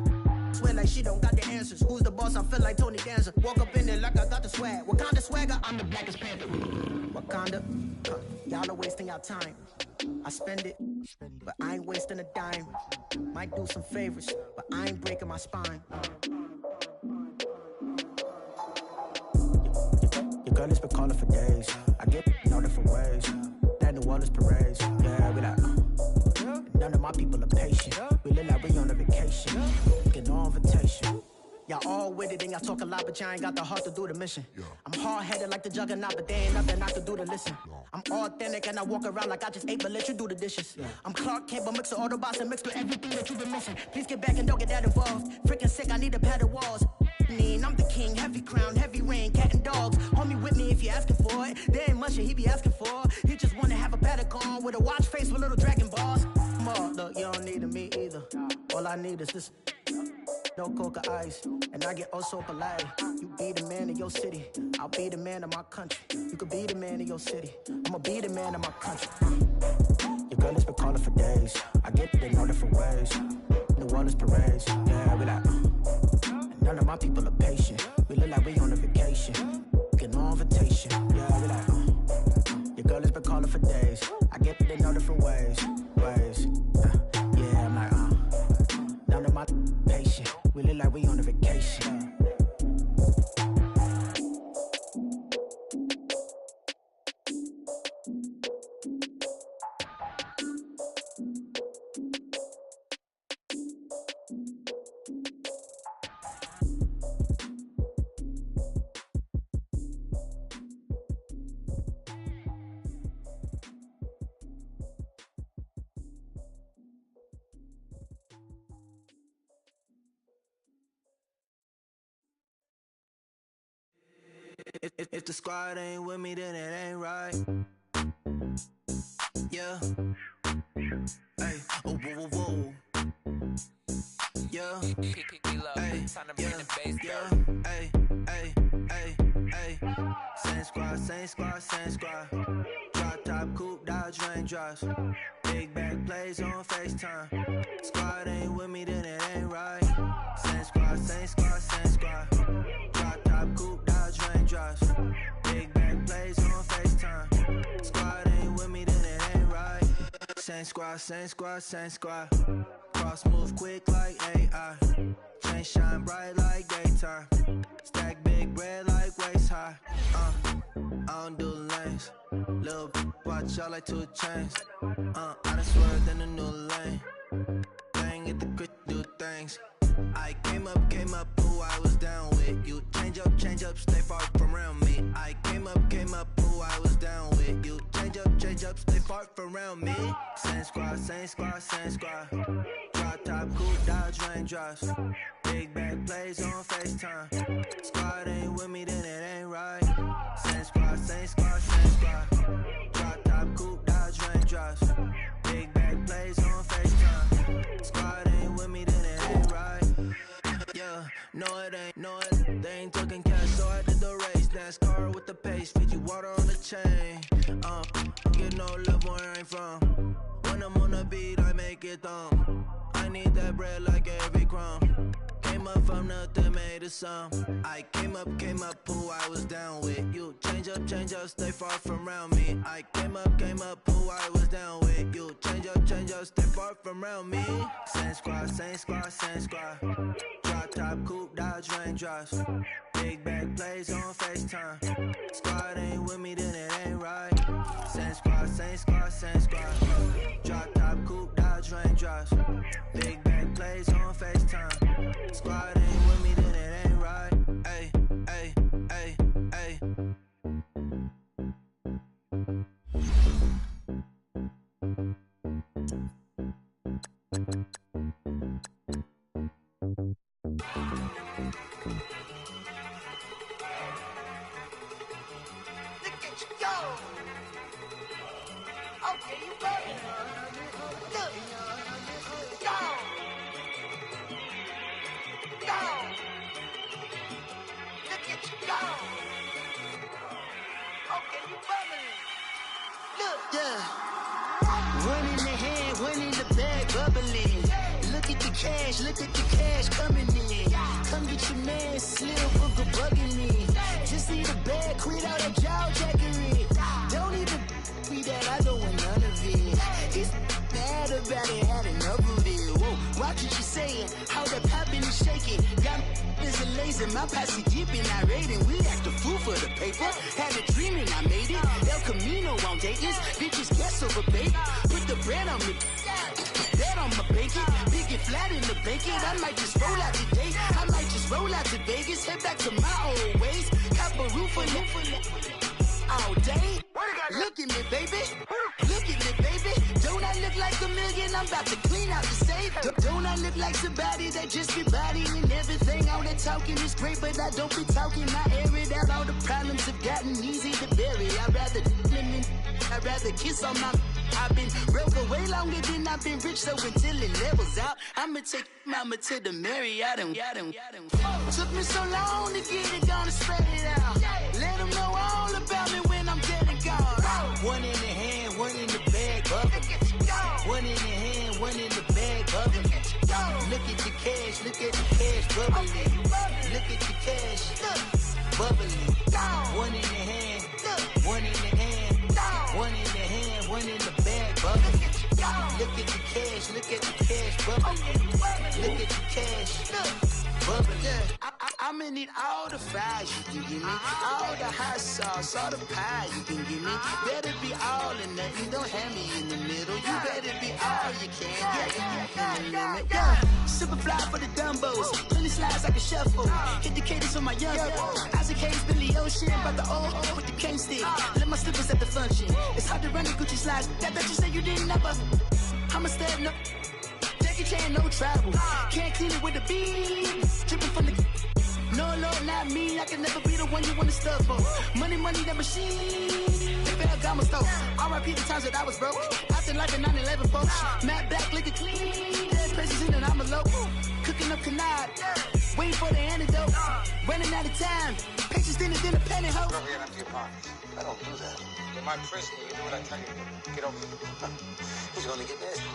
Swear like she don't got the answers. Who's the boss? I feel like Tony Danza. Walk up in there like I got the swag. Wakanda swagger, I'm the blackest panther. Wakanda, y'all are wasting your time. I spend it, but I ain't wasting a dime. Might do some favors, but I ain't breaking my spine. Your girl has been calling for days. I get in all different ways. That New Orleans parades. Yeah, we like, none of my people are patient. We look like we on a vacation. Get no invitation. Y'all all with it and y'all talk a lot, but y'all ain't got the heart to do the mission. I'm hard-headed like the juggernaut, but there ain't nothing I can do to listen. I'm authentic and I walk around like I just ate, but let you do the dishes. I'm Clark Kent, but mix the Autobots and mix with everything that you've been missing. Please get back and don't get that involved. Freaking sick, I need to pad the walls. threatening. I'm the king, heavy crown, heavy rain, cat and dogs. Homie with me if you're asking for it. There ain't much that he be asking for. He just wanna have a paddock on with a watch face with little dragon balls. Look, you don't need me either. All I need is this. No coca ice, and I get oh so polite. You be the man of your city, I'll be the man of my country. You could be the man of your city, I'ma be the man of my country. Your girl has been calling for days. I get it in all different ways. New Orleans parades, yeah, we like. And none of my people are patient. We look like we on a vacation, get no invitation, yeah, we like. Your girl has been calling for days. I get it in all different ways. Yeah, I'm like, none of my patient. We look like we on a vacation. If the squad ain't with me, then it ain't right. Yeah. Hey, oh, whoa, whoa, whoa. Yeah. Hey, yeah. Hey, hey, hey, hey. Same squad, same squad, same squad. Drop top, coupe, Dodge raindrops. Big back plays on FaceTime. Squad ain't with me, then it ain't right. Same squad, same squad, same squad. Drop top, coupe, Dodge raindrops. Big back plays on FaceTime. Squad ain't with me, then it ain't right. Same squad, same squad, same squad. Cross move quick like AI. Chain shine bright like daytime. Stack big bread like waist high. I don't do lanes. Little watch out like 2 chains. I done swerved in a new lane. Bang at the crit, do things. I came up, who I was down with. You change up, stay far from around me. I came up, who I was down with. You change up, stay far from around me. Same squad, same squad, same squad. Drop top, coupe, Dodge raindrops. Big back plays on FaceTime. Squad ain't with me, then it ain't right. Same squad, same squad, same squad. Drop top, coupe, Dodge raindrops. Big back plays on FaceTime. Squad ain't with me, then it ain't right. Yeah, no it ain't, no it. They ain't talking cash, so I did the race. NASCAR with the pace, feed you water on the chain. Get no love where I ain't from. When I'm on the beat, I make it thumb. I need that bread like every crumb. Came up from nothing, made a sum. I came up, who I was down with. You change up, stay far from around me. I came up, who I was down with. You change up, stay far from around me. Same squad, same squad, same squad. Drop top, coupe, Dodge raindrops. Big back plays on FaceTime. Squad ain't with me, then it ain't right. Same squad, same squad, same squad. Drop top, coupe, Dodge raindrops. Big back plays on FaceTime. Squad ain't with me, then it ain't right. Ay, ay, ay, ay. Look at you go. Okay, you got it. Look. Go. Go. Look at you go. Okay, you bubbling. Look. Yeah. One in the hand, one in the bag, bubbling. Look at the cash coming in. Come get your man, Slim Booker bugging me. Just need a bag, quit out that jaw jackery. Don't even be that, I don't want none of it. It's bad about it, had enough of it. Whoa, watch what you saying, how the poppin' and shaking. Got is a laser, my posse dipping, I raiding. We act a fool for the paper. Had a dream and I made it. El Camino on Dayton's, bitches guess over baby. Put the bread on me. Bet on my bacon, big and flat in the bacon. I might just roll out today. I might just roll out to Vegas, head back to my old ways. Cop a roof for all day. Look at me, baby. Look at me, baby. Don't I look like $1 million? I'm about to clean out the safe. Don't I look like somebody that just be bodying everything? All that talking is great, but I don't be talking. I air it out. All the problems have gotten easy to bury. I'd rather kiss on my. I've been broke for way longer than I've been rich, so until it levels out, I'ma take mama to the Marriott and took me so long to get it, gonna spread it out. Let them know all about me when I'm dead and gone. One in the hand, one in the bag, bubbling. One in the hand, one in the bag, bubbling. Look at the cash, bubbling. Look at the cash, bubbling. One in the hand, one in the hand. One in the hand, one in the bag, bubbling. Look at the cash, bubbling. Look at the cash, bubbling. I'ma need all the fries you can give me, all the hot sauce, all the pie you can give me. Better be all or nothing, don't have me in the middle. You better be all you can. Super fly for the Dumbos, plenty slides like a shuffle. Hit the cadence on my young Isaac Hayes, Billy Ocean, but the old with the cane stick. Let my slippers at the function. It's hard to run the Gucci slides. That you say you didn't never. I'ma step no. Jackie Chan, no travel. Can't clean it with the beat. Dripping from the. No, not me. I can never be the one you wanna stuff for. Money, that machine. They fell Gamma store. R.I.P. the times that I was broke. After life in 9/11, folks. Matte Black, liquor clean. Dead presses in and I'm a local. Cooking up canard. Waiting for the antidote. Running out of time. Patience thinner than a penny hoe. Go ahead, empty your pockets. I don't do that. In my prison, you do what I tell you to. Get over here. He's gonna get nasty.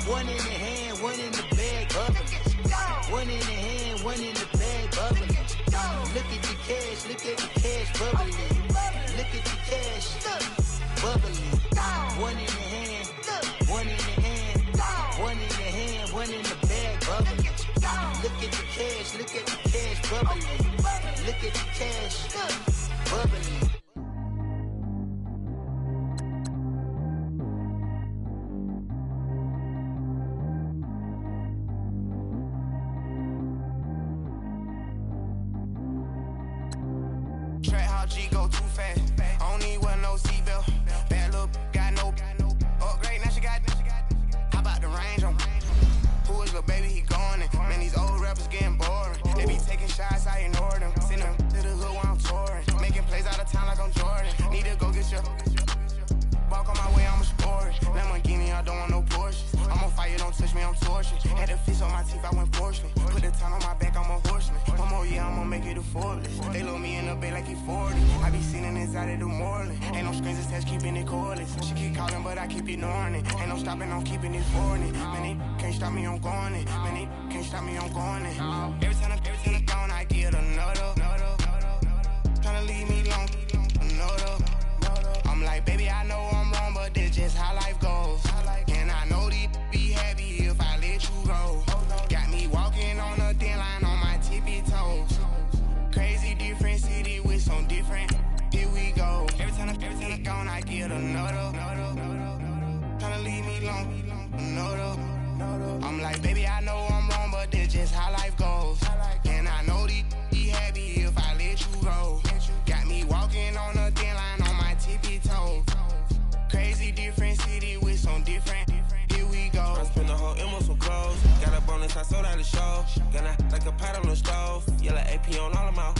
One in the hand, one in the bag, bubbling. One in the hand, one in the bag, bubbling. Look at the cash, bubbling. Look at the cash, bubbling. One in the hand, one in the hand, one in the hand, one in the bag, bubbling. Look at the cash, bubbling. Look at the cash, bubbling. G go too fast. I don't need wear no seatbelt. Bad look, got no upgrade. Now she got. How about the range on? Who is the baby? He going in. Man, these old rappers getting boring. They be taking shots, I ignore them. Send them to the hood while I'm touring. Making plays out of town like I'm Jordan. Need to go get your. Walk on my way, I'm a sport. Lamborghini, I don't want no Porsches. I'm on fire, don't touch me, I'm tortured. Had the fish on my teeth, I went porcelain. Put the town on my back, I'm a horseman. One more year, I'ma make it a Forbes. They load me in the bay like he 40. I be sitting inside of the Moreland. Ain't no screens attached, keeping it cordless. She keep calling, but I keep ignoring it. Ain't no stopping, I'm keeping it for it. Man, they can't stop me, I'm going it. Man, they can't stop me, I'm going it. Every time I'm gone, I get another. Tryna leave me long, another. I'm like, baby, I know I'm wrong, but this just how life goes. And I know these be happy if I let you go. Got me walking on a thin line on my tippy toes. Crazy different city with some different. Here we go. Every time I'm gone, I get another. Tryna leave me long, another. I'm like, baby, I know I'm wrong, but this just how life goes. And I know these be happy if I let you go. Got me walking on a thin line on my tippy toes. Crazy different city with some different. Here we go. I spent the whole M on some clothes. Got a bonus, I sold out the show. Gonna like a pot on the stove. Yellow AP on all of my.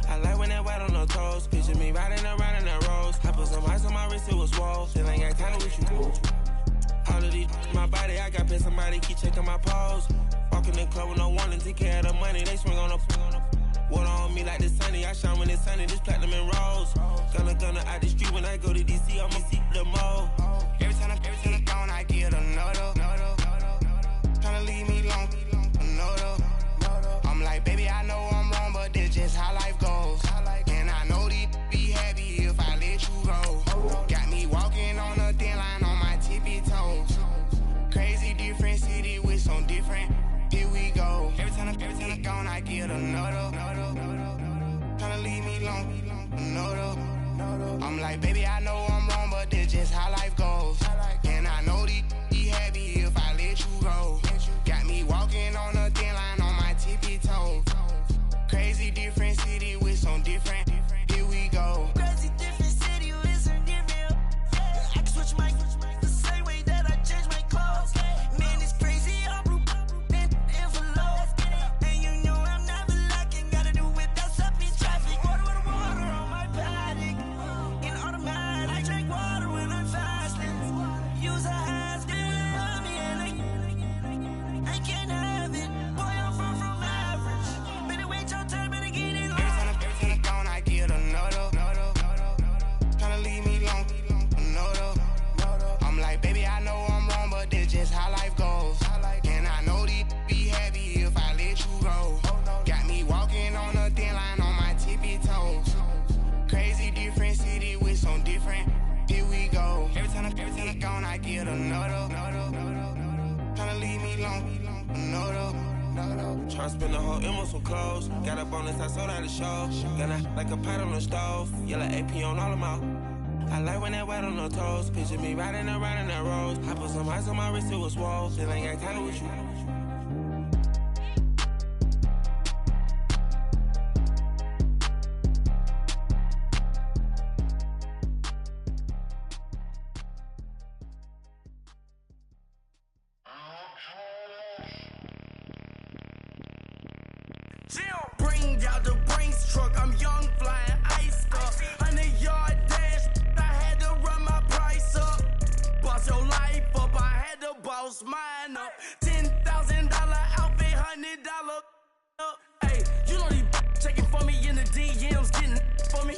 I like when that white on the toes. Picture me riding around in that rose. I put some ice on my wrist, it was swole. Still ain't got time to wish you. All of these, my body, I got pay somebody keep checking my pose. Walk in the club with no warning, take care of the money. They swing on the. Water on me like the sunny, I shine when it's sunny, this platinum and rose. Gonna out the street when I go to DC, I'ma see the mall. Every time I'm gone, I get another. Tryna leave me long, another. I'm like, baby, I know I'm wrong, but this just how life goes. And I know these be happy if I let you go. Got me walking on a thin line on my tippy toes. Crazy different city with some different. Here we go. Every time I'm gone, I get another. Tryna leave me long, another. I'm like, baby, I know I'm wrong, but this just how life goes. And I know these be happy if I let you go. Got me walking on a thin line on my tippy toes. Crazy different city with some different. Here we go. Crazy different. Tryna spend the whole M on some clothes. Got a bonus, I sold out the show. Gonna like a pot on the stove. Yellow AP on all of them. I like when that wet on the toes. Picture me riding around in that rose. I put some ice on my wrist, it was swole. Still ain't got time with you. Bring out the Brinks truck, I'm young, flying ice up. 100-yard dash, I had to run my price up. Boss your life up, I had to boss mine up. $10,000 outfit, $100 up. Hey, you know these checking for me in the DMs, getting for me.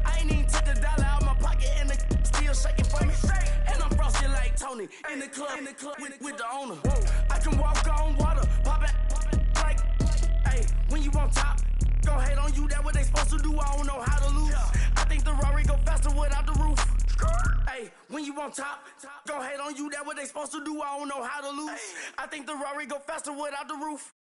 I ain't even took the dollar out my pocket and the still shaking for me. And I'm frosty like Tony in the club with the owner. I can walk on water, pop it like. When you on top, gon' hate on you, that what they supposed to do, I don't know how to lose. I think the Rari go faster without the roof. Hey, when you on top, gon' hate on you, that what they supposed to do, I don't know how to lose. I think the Rari go faster without the roof.